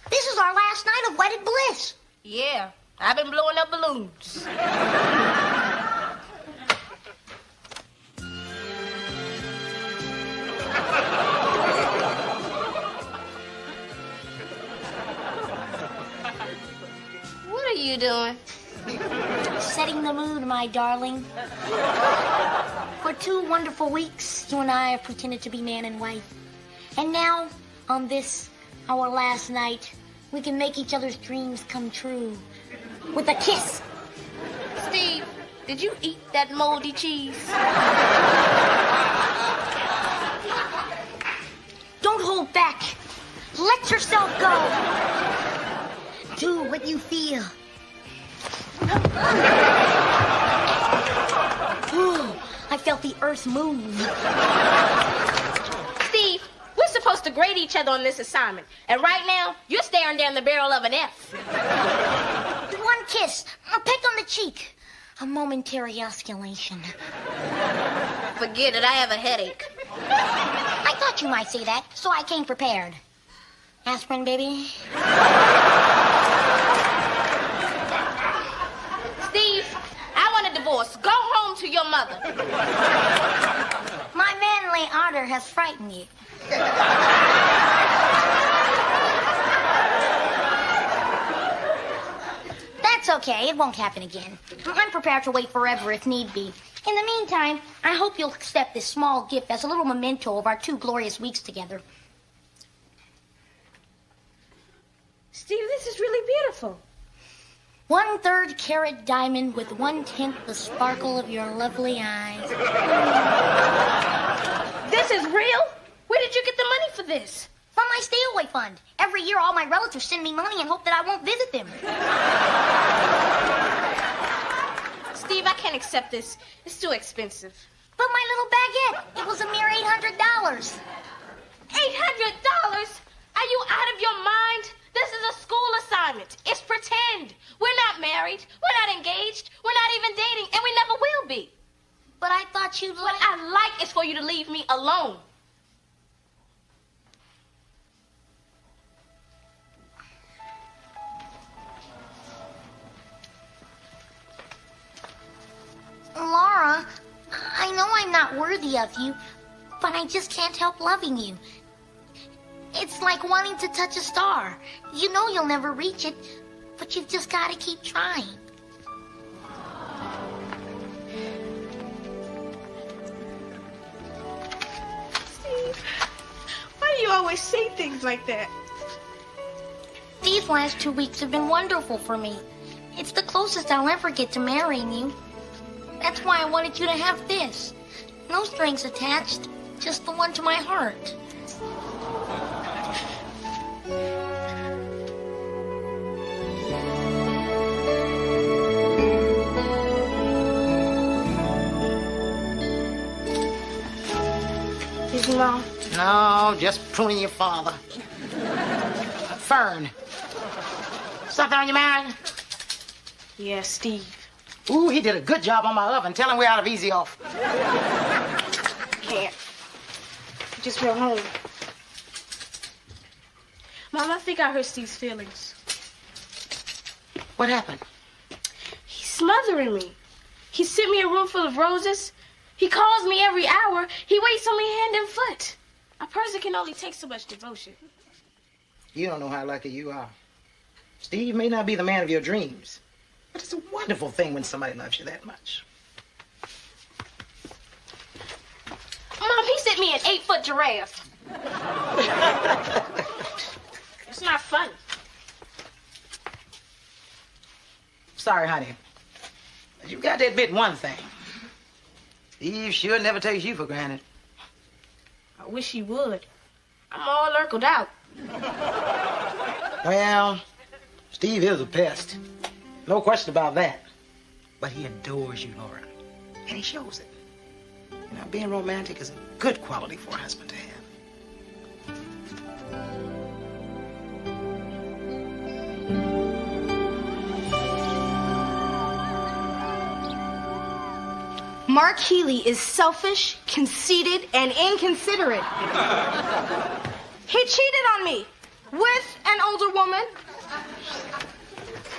This is our last night of wedded bliss. Yeah, I've been blowing up balloons. What are you doing? Setting the mood, my darling. For 2 wonderful weeks, you and I have pretended to be man and wife. And now, on this, our last night, we can make each other's dreams come true. With a kiss. Steve, did you eat that moldy cheese? Don't hold back. Let yourself go. Do what you feel. Ooh, I felt the earth move. Steve, we're supposed to grade each other on this assignment. And right now, you're staring down the barrel of an F. One kiss, a peck on the cheek, a momentary osculation. Forget it, I have a headache. I thought you might say that, so I came prepared. Aspirin, baby? Steve, I want a divorce. Go home to your mother. My manly ardor has frightened you. That's okay. It won't happen again. I'm prepared to wait forever if need be. In the meantime, I hope you'll accept this small gift as a little memento of our 2 glorious weeks together. Steve, this is really beautiful. 1/3 carat diamond with 1/10 the sparkle of your lovely eyes. This is real? Where did you get the money for this? From my stay-away fund. Every year, all my relatives send me money and hope that I won't visit them. Steve, I can't accept this. It's too expensive. But my little baguette, it was a mere $800. $800? Are you out of your mind? This is a school assignment. It's pretend. We're not married. We're not engaged. We're not even dating, and we never will be. But I thought you'd What I like is for you to leave me alone. Laura, I know I'm not worthy of you, but I just can't help loving you. It's like wanting to touch a star. You know you'll never reach it, but you've just got to keep trying. Steve, why do you always say things like that? These last 2 weeks have been wonderful for me. It's the closest I'll ever get to marrying you. That's why I wanted you to have this. No strings attached, just the one to my heart. scolding, Mom? No, just pruning your father. Fern. Something on your mind? Yeah, Steve. Ooh, he did a good job on my oven. Tell him we're out of Easy Off. Can't. Just went home. Mom, I think I hurt Steve's feelings. What happened? He's smothering me. He sent me a room full of roses. He calls me every hour. He waits on me hand and foot. A person can only take so much devotion. You don't know how lucky you are. Steve may not be the man of your dreams, but it's a wonderful thing when somebody loves you that much. Mom, he sent me an 8-foot giraffe. It's not funny. Sorry, honey. But you got to admit one thing. Steve sure never takes you for granted. I wish he would. I'm all lurkled out. Well, Steve is a pest. No question about that. But he adores you, Laura. And he shows it. You know, being romantic is a good quality for a husband to have. Mark Healy is selfish, conceited, and inconsiderate. He cheated on me with an older woman.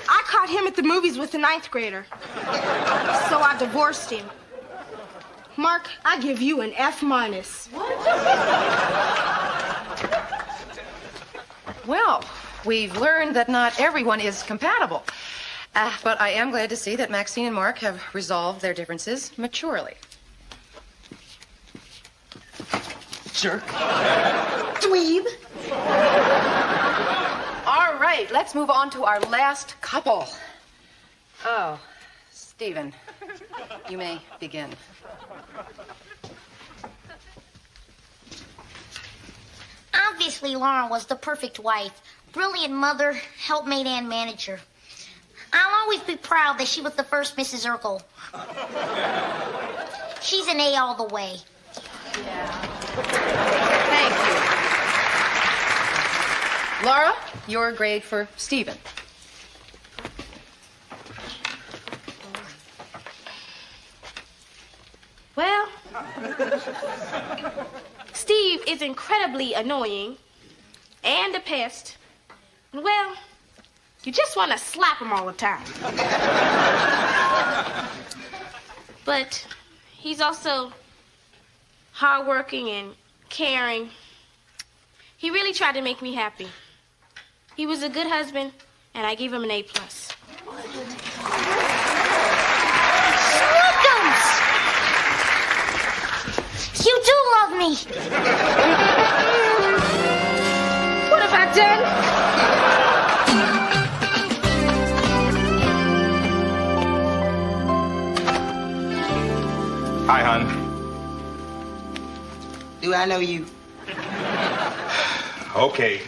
I caught him at the movies with a 9th grader. So I divorced him. Mark, I give you an F-. Well, we've learned that not everyone is compatible. But I am glad to see that Maxine and Mark have resolved their differences maturely. Jerk. Dweeb. All right, let's move on to our last couple. Oh, Stephen, you may begin. Obviously, Lauren was the perfect wife. Brilliant mother, helpmate, and manager. I'll always be proud that she was the first Mrs. Urkel. She's an A all the way. Thank you. Laura, your grade for Stephen. Well, Steve is incredibly annoying and a pest. And well, you just want to slap him all the time. But he's also hardworking and caring. He really tried to make me happy. He was a good husband, and I gave him an A+. You do love me. What have I done? Hi, hon. Do I know you? Okay.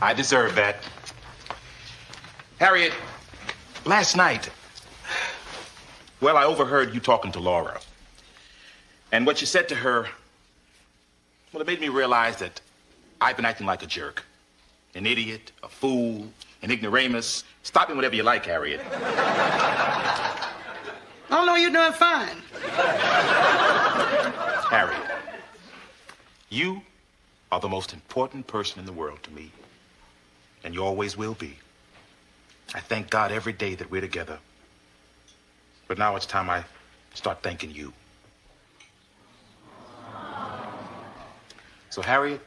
I deserve that. Harriet, last night, well, I overheard you talking to Laura. And what you said to her, well, it made me realize that I've been acting like a jerk. An idiot, a fool, an ignoramus. Stop me whatever you like, Harriet. Oh, no, you're doing fine. Harriet, you are the most important person in the world to me. And you always will be. I thank God every day that we're together. But now it's time I start thanking you. So, Harriet,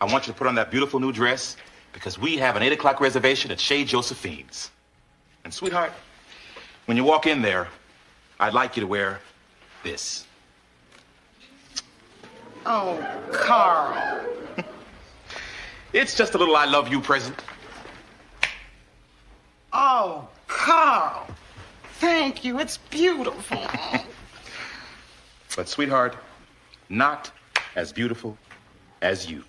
I want you to put on that beautiful new dress because we have an 8 o'clock reservation at Chez Josephine's. And, sweetheart, when you walk in there, I'd like you to wear this. Oh, Carl. It's just a little I love you present. Oh, Carl. Thank you. It's beautiful. But, sweetheart, not as beautiful as you.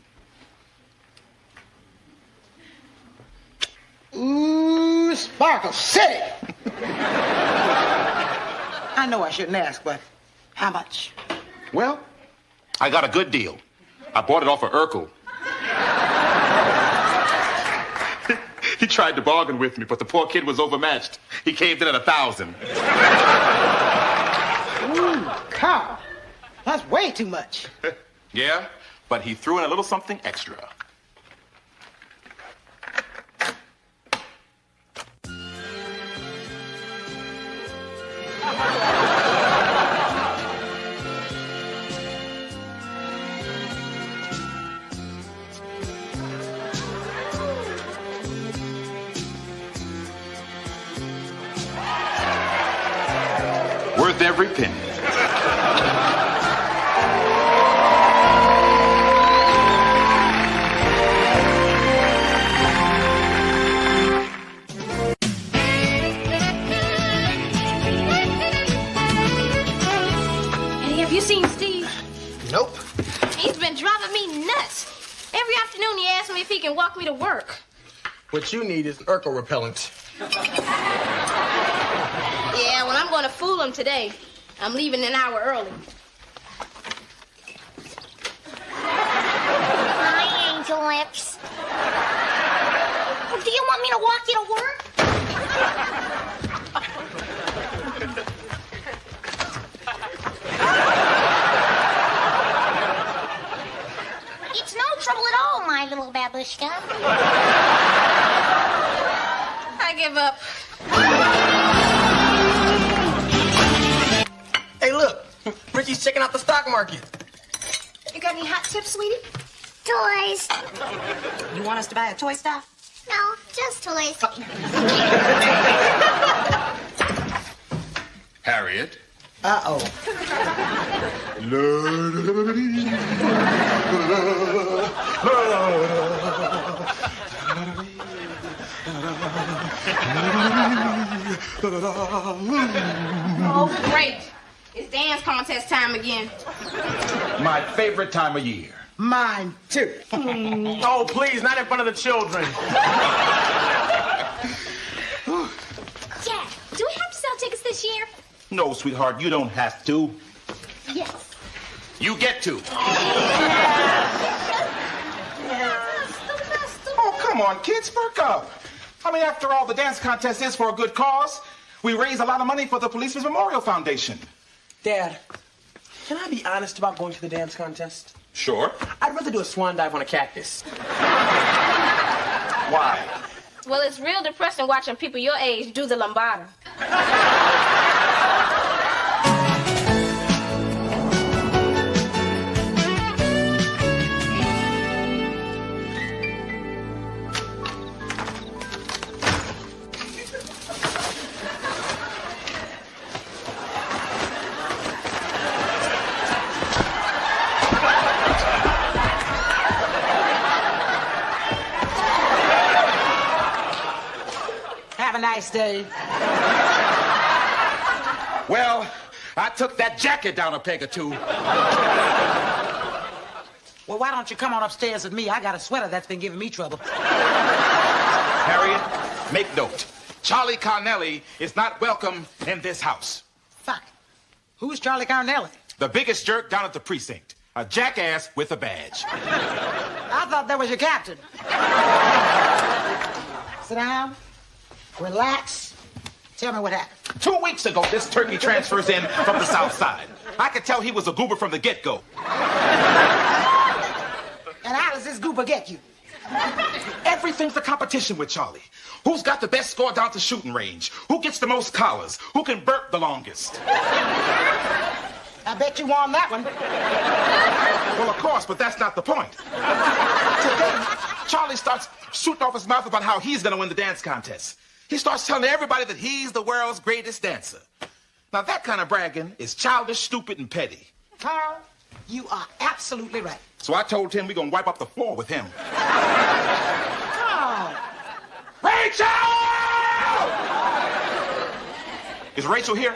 Ooh, Sparkle City. I know I shouldn't ask, but how much? Well, I got a good deal. I bought it off of Urkel. He tried to bargain with me, but the poor kid was overmatched. He caved in at 1,000. Ooh, Carl. That's way too much. Yeah, but he threw in a little something extra. Worth every penny. Hey, have you seen Steve? Nope. He's been driving me nuts. Every afternoon he asks me if he can walk me to work. What you need is Urkel repellent. Yeah, well, I'm going to fool him today. I'm leaving an hour early. Hi, Angel Lips. Do you want me to walk you to work? It's no trouble at all, my little babushka. I give up. Hey, look. Richie's checking out the stock market. You got any hot tips, sweetie? Toys. You want us to buy a toy stuff? No, just toys. Harriet. Uh-oh. Oh, great. It's dance contest time again. My favorite time of year. Mine, too. Oh, please, not in front of the children. Jack, do we have to sell tickets this year? No, sweetheart, you don't have to. Yes. You get to. Oh, come on, kids, perk up. I mean, after all, the dance contest is for a good cause. We raise a lot of money for the Policeman's Memorial Foundation. Dad, can I be honest about going to the dance contest? Sure. I'd rather do a swan dive on a cactus. Why? Well, it's real depressing watching people your age do the lambada. Have a nice day. Well, I took that jacket down a peg or two. Well, why don't you come on upstairs with me? I got a sweater that's been giving me trouble. Harriet, make note. Charlie Carnelli is not welcome in this house. Fuck. Who's Charlie Carnelli? The biggest jerk down at the precinct. A jackass with a badge. I thought that was your captain. Sit down. Relax. Tell me what happened. 2 weeks ago, this turkey transfers in from the south side. I could tell he was a goober from the get-go. And how does this goober get you? Everything's a competition with Charlie. Who's got the best score down at the shooting range? Who gets the most collars? Who can burp the longest? I bet you won that one. Well, of course, but that's not the point. Today, Charlie starts shooting off his mouth about how he's going to win the dance contest. He starts telling everybody that he's the world's greatest dancer. Now, that kind of bragging is childish, stupid, and petty. Carl, you are absolutely right. So I told him we're going to wipe up the floor with him. Carl! Rachel! Is Rachel here?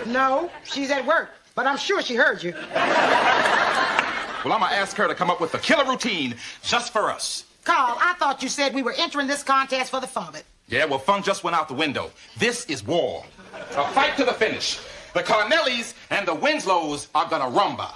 No, she's at work, but I'm sure she heard you. Well, I'm going to ask her to come up with a killer routine just for us. Carl, I thought you said we were entering this contest for the fun of it. Yeah, well, fun just went out the window. This is war. A fight to the finish. The Carnellis and the Winslows are gonna rumba.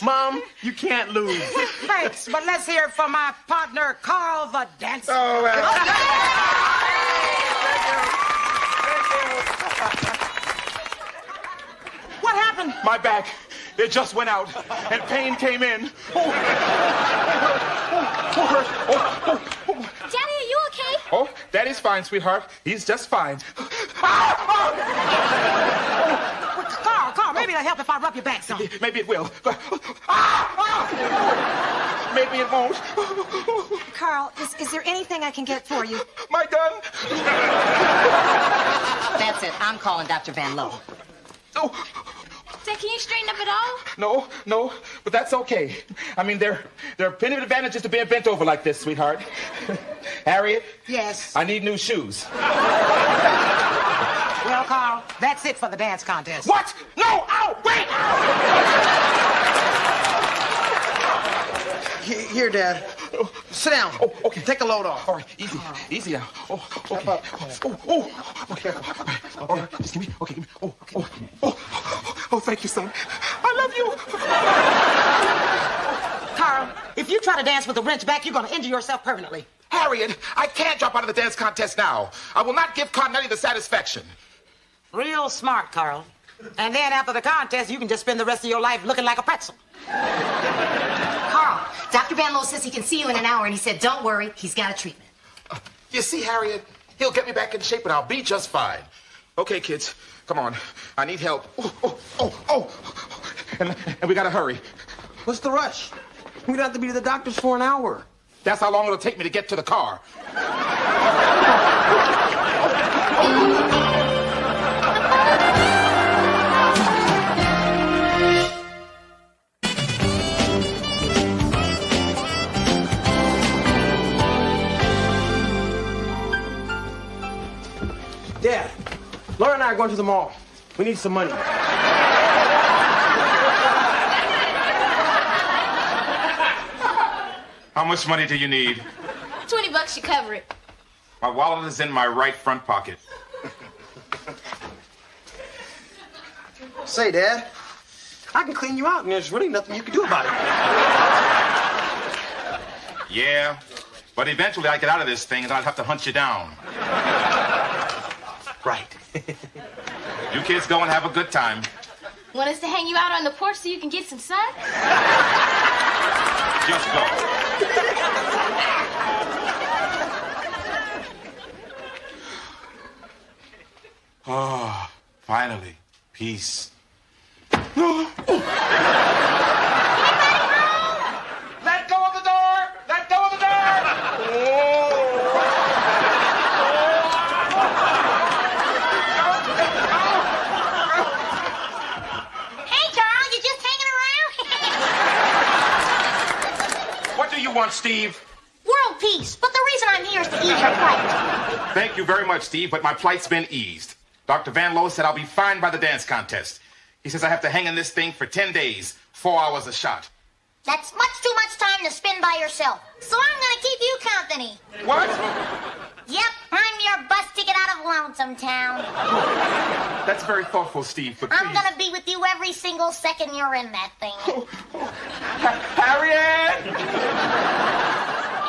Mom, you can't lose. Thanks, but let's hear it from my partner, Carl the Dancer. Oh, What happened? my back, it just went out, and pain came in. Daddy, are you okay? Oh, Daddy's fine, sweetheart. He's just fine. Carl, maybe it'll help if I rub your back some. Maybe it will. Maybe it won't. Carl, is there anything I can get for you? My gun. That's it. I'm calling Dr. Van Lowe. Oh, Dad, can you straighten up at all? no, but that's okay. I mean, there are plenty of advantages to being bent over like this, sweetheart. Harriet? Yes? I need new shoes. Well, Carl, that's it for the dance contest. What? No! Ow! Wait! Here, Dad. Sit down. Oh, okay. Take the load off. All right, easy now. Oh, okay. Okay. All right, just give me. Okay, give me. Oh, thank you, son. I love you. Carl, if you try to dance with the wrench back, you're going to injure yourself permanently. Harriet, I can't drop out of the dance contest now. I will not give Carnelli the satisfaction. Real smart, Carl. And then after the contest, you can just spend the rest of your life looking like a pretzel. Carl, Dr. Van Lowe says he can see you in an hour, and he said, don't worry, he's got a treatment. You see, Harriet, he'll get me back in shape, and I'll be just fine. Okay, kids, come on. I need help. Oh. And we gotta hurry. What's the rush? We're gonna have to be to the doctor's for an hour. That's how long it'll take me to get to the car. Dad, Laura and I are going to the mall. We need some money. How much money do you need? $20 should cover it. My wallet is in my right front pocket. Say, Dad, I can clean you out, and there's really nothing you can do about it. Yeah, but eventually I get out of this thing and I'll have to hunt you down. Right. You kids go and have a good time. Want us to hang you out on the porch so you can get some sun? Just go. Oh, finally, peace. Let go of the door! Let go of the door! Hey, Carl, you just hanging around? What do you want, Steve? World peace. But the reason I'm here is to ease your plight. Thank you very much, Steve, but my plight's been eased. Dr. Van Lowe said I'll be fine by the dance contest. He says I have to hang in this thing for 10 days, 4 hours a shot. That's much too much time to spend by yourself. So I'm gonna keep you company. What? Yep, I'm your bus ticket out of Lonesome Town. That's very thoughtful, Steve, but I'm please. gonna be with you every single second you're in that thing. Harriet!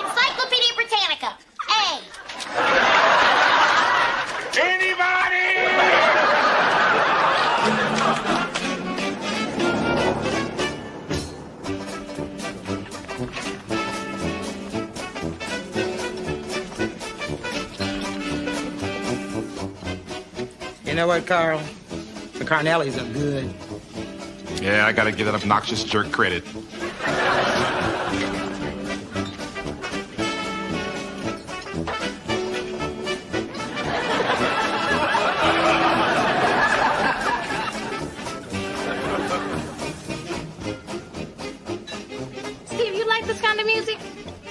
Encyclopedia Britannica. A. Anybody? You know what, Carl? The Carnellis are good. Yeah, I gotta give that obnoxious jerk credit. Steve, you like this kind of music?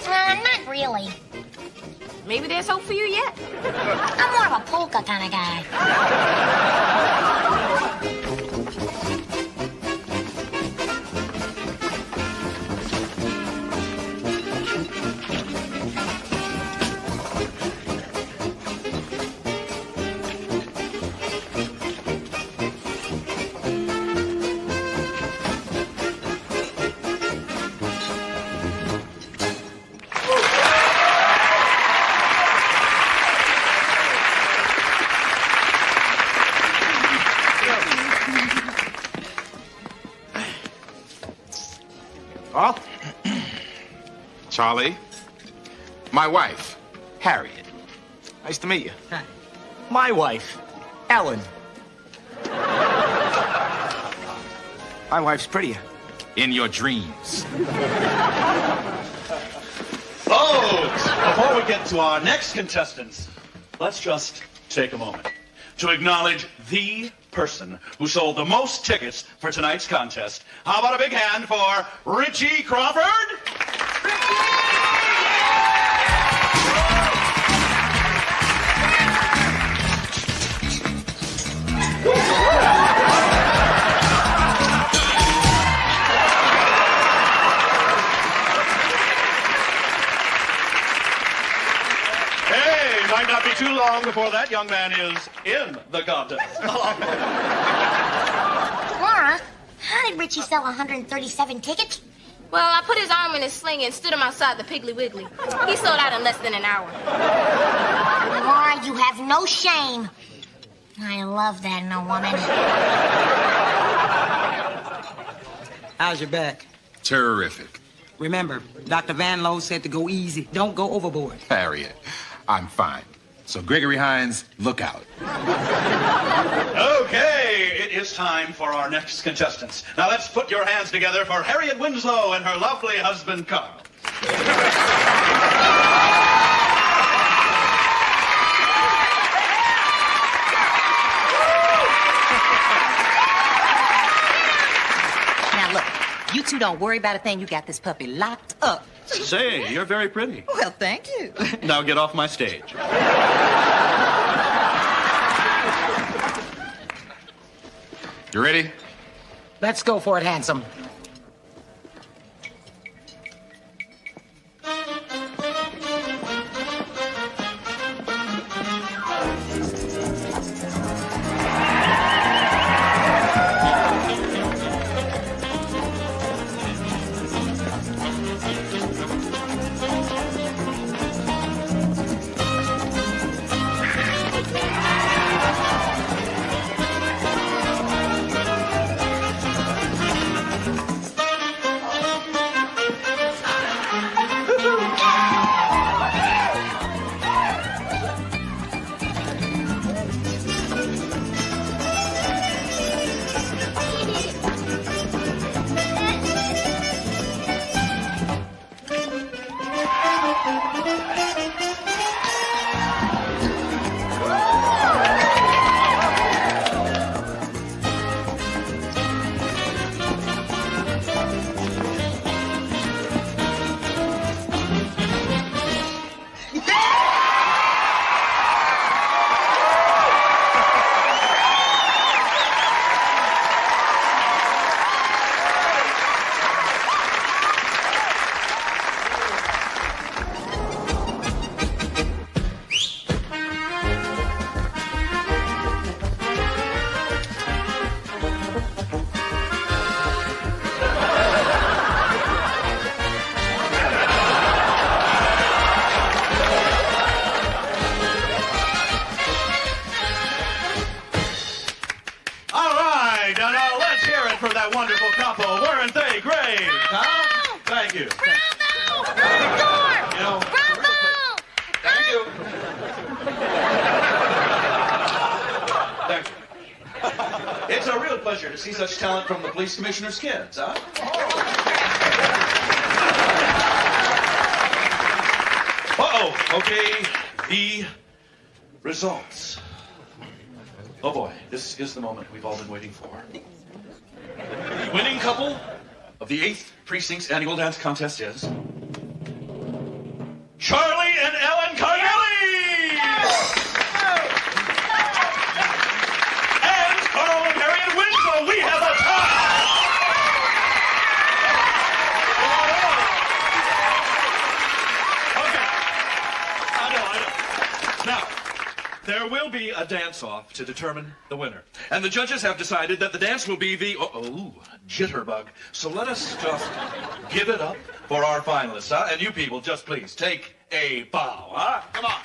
Not really. Maybe there's hope for you yet. I'm more of a polka kind of guy. Oh, Charlie, my wife, Harriet. Nice to meet you. Hi. My wife, Ellen. My wife's prettier. In your dreams. Folks, before we get to our next contestants, let's just take a moment to acknowledge the person who sold the most tickets for tonight's contest. How about a big hand for Richie Crawford? Hey, might not be too long before that young man is in the contest. Laura, how did Richie sell 137 tickets? Well, I put his arm in his sling and stood him outside the Piggly Wiggly. He sold out in less than an hour. Laura, you have no shame. I love that in a woman. How's your back? Terrific. Remember, Dr. Van Lowe said to go easy. Don't go overboard. Harriet, I'm fine. So, Gregory Hines, look out. Okay, it is time for our next contestants. Now let's put your hands together for Harriet Winslow and her lovely husband, Carl. Now look, you two don't worry about a thing. You got this puppy locked up. Say, you're very pretty. Well, thank you. Now get off my stage. You ready? Let's go for it, handsome. For that wonderful couple, weren't they great? Huh? Thank you. Bravo! You know, thank you. Thank you. It's a real pleasure to see such talent from the police commissioner's kids, huh? Uh-oh. Okay, the results. Oh, boy. This is the moment we've all been waiting for. The winning couple of the 8th Precinct's annual dance contest is Charlie and Ellen Carnelli! And Carl and Harriet Winslow, we have a tie! Okay. I know. Now, there will be a dance-off to determine the winner. And the judges have decided that the dance will be the, jitterbug. So let us just give it up for our finalists, huh? And you people, just please take a bow, huh? Come on.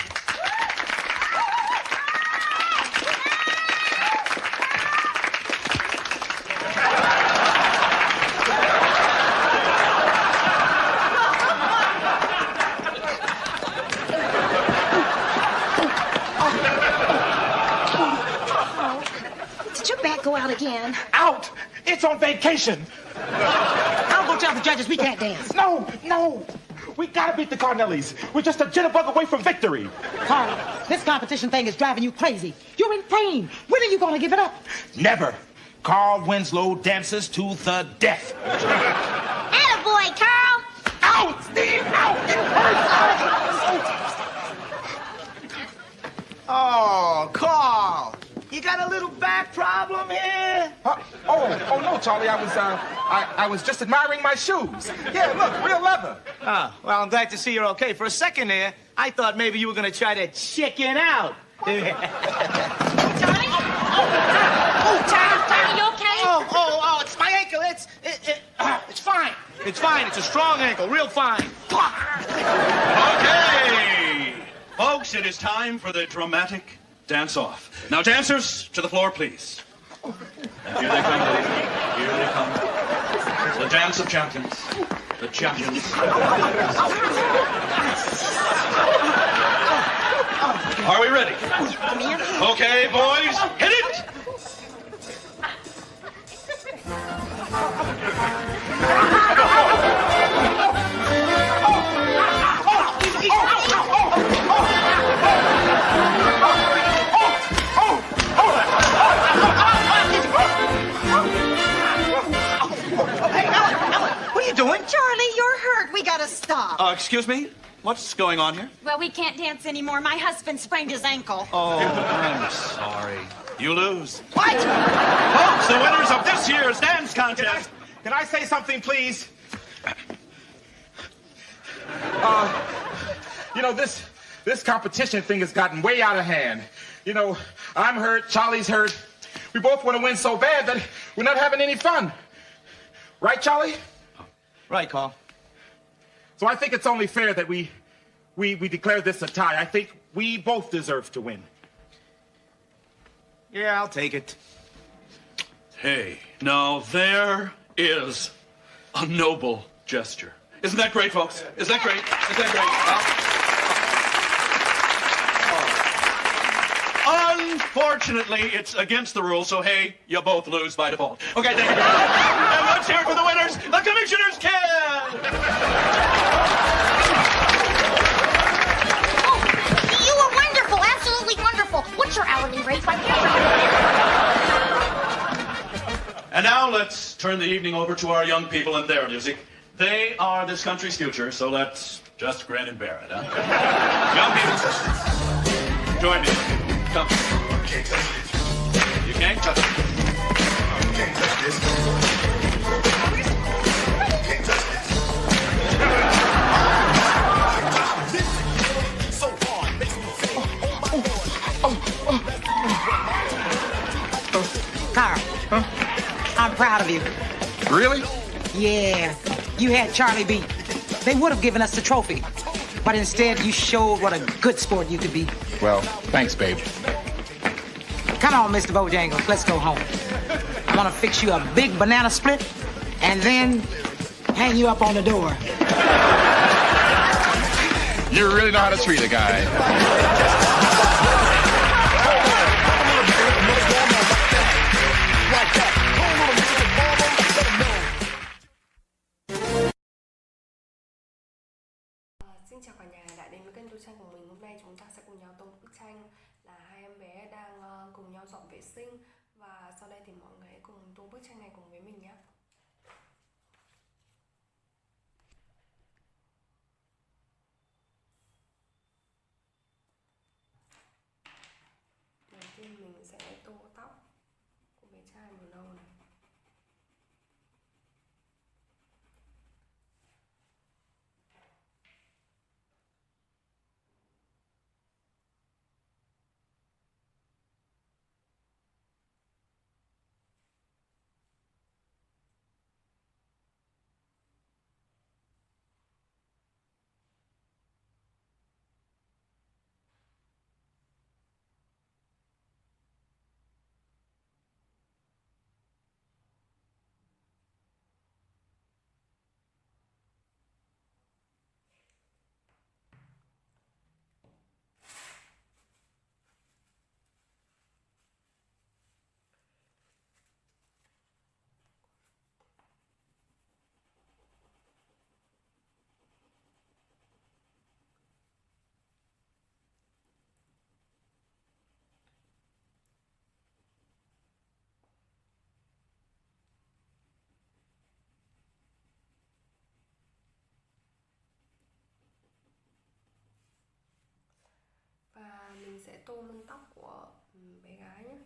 Did your back go out again? Out! It's on vacation. I'll go tell the judges we can't dance. No. We gotta beat the Carnellis. We're just a jitterbug away from victory. Carl, this competition thing is driving you crazy. You're in pain. When are you going to give it up? Never. Carl Winslow dances to the death. Attaboy, Carl. Out, Steve, out. It hurts. Oh, Carl. You got a little back problem here? Oh no, Charlie. I was just admiring my shoes. Yeah, look, real leather. Oh, well, I'm glad to see you're okay. For a second there, I thought maybe you were going to try to chicken out. Charlie? Charlie, you okay? Oh, it's my ankle. It's fine. It's fine. It's a strong ankle. Real fine. Okay. Folks, it is time for the dramatic dance-off. Now, dancers, to the floor, please. And here they come, ladies. Here they come. The dance of champions. The champions. Are we ready? Okay, boys, hit it! Doing? Charlie, you're hurt. We gotta stop. Excuse me? What's going on here? Well, we can't dance anymore. My husband sprained his ankle. Oh, I'm sorry. You lose. What? Folks, the winners of this year's dance contest. Can I say something, please? This competition thing has gotten way out of hand. I'm hurt, Charlie's hurt. We both want to win so bad that we're not having any fun. Right, Charlie? Right, Carl. So I think it's only fair that we declare this a tie. I think we both deserve to win. Yeah, I'll take it. Hey, now there is a noble gesture. Isn't that great, folks? Isn't that great? Isn't that great? Unfortunately, it's against the rules, so hey, you both lose by default. Okay, thank you very much. And let's hear it for the winners, the Commissioner's Kid! Oh, you were wonderful, absolutely wonderful. What's your hourly rate? And now let's turn the evening over to our young people and their music. They are this country's future, so let's just grin and bear it, huh? Young people, join me. Come. You can't touch it. You can't touch this. You can't touch this. So hard, makes me feel. Carl, I'm proud of you. Really? Yeah, you had Charlie beat. They would have given us the trophy, but instead you showed what a good sport you could be. Well, thanks, babe. Come on, Mr. Bojangles, let's go home. I want to fix you a big banana split and then hang you up on the door. You really know how to treat a guy. Xin chào cả nhà đã đến với kênh Tô Tranh của mình. Hôm nay chúng ta sẽ cùng nhau tô một bức tranh là hai em bé đang cùng nhau dọn vệ sinh. Và sau đây thì mọi người hãy cùng tô bức tranh này cùng với mình nhé. Đầu tiên mình sẽ tô tóc của bé trai màu nâu này. Và mình sẽ tô mân tóc của bé gái nhé.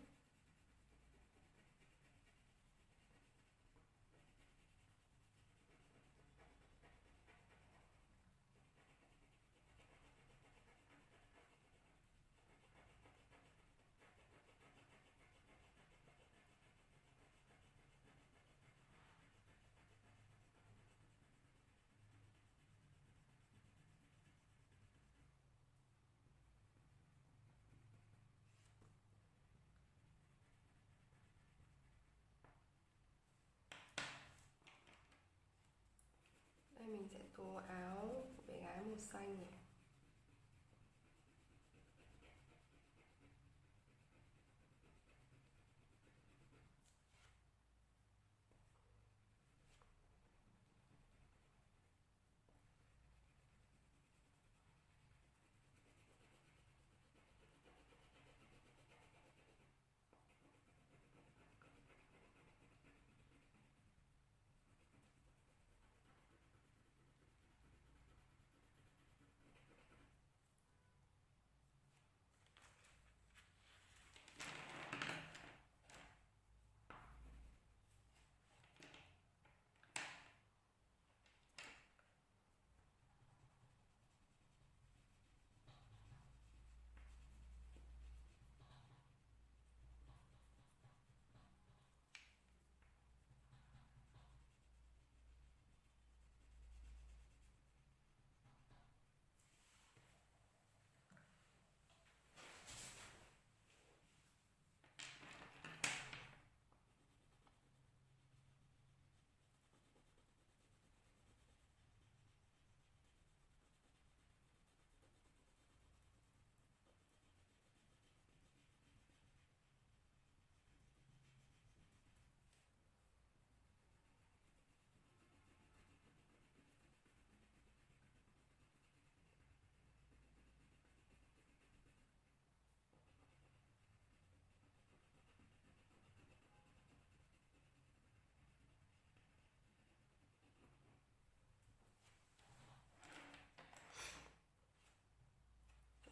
Đây mình sẽ tô áo của bé gái màu xanh này.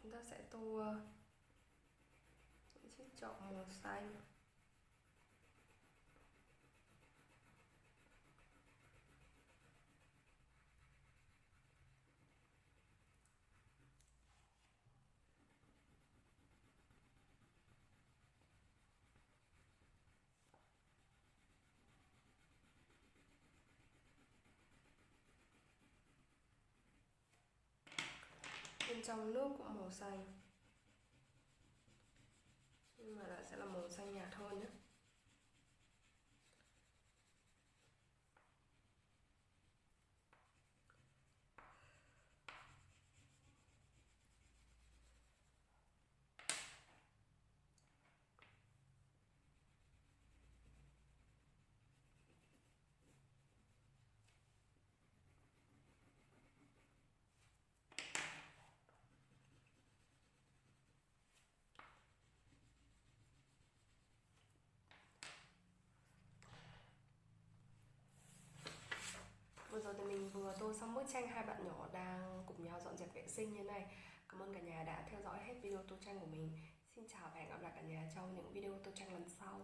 Chúng ta sẽ tô những chiếc chậu màu xanh. Bên trong nước cũng màu xanh, nhưng mà lại sẽ là màu xanh nhạt hơn nhé. tô xong bức tranh hai bạn nhỏ đang cùng nhau dọn dẹp vệ sinh như này. Cảm ơn cả nhà đã theo dõi hết video tô tranh của mình. Xin chào và hẹn gặp lại cả nhà trong những video tô tranh lần sau.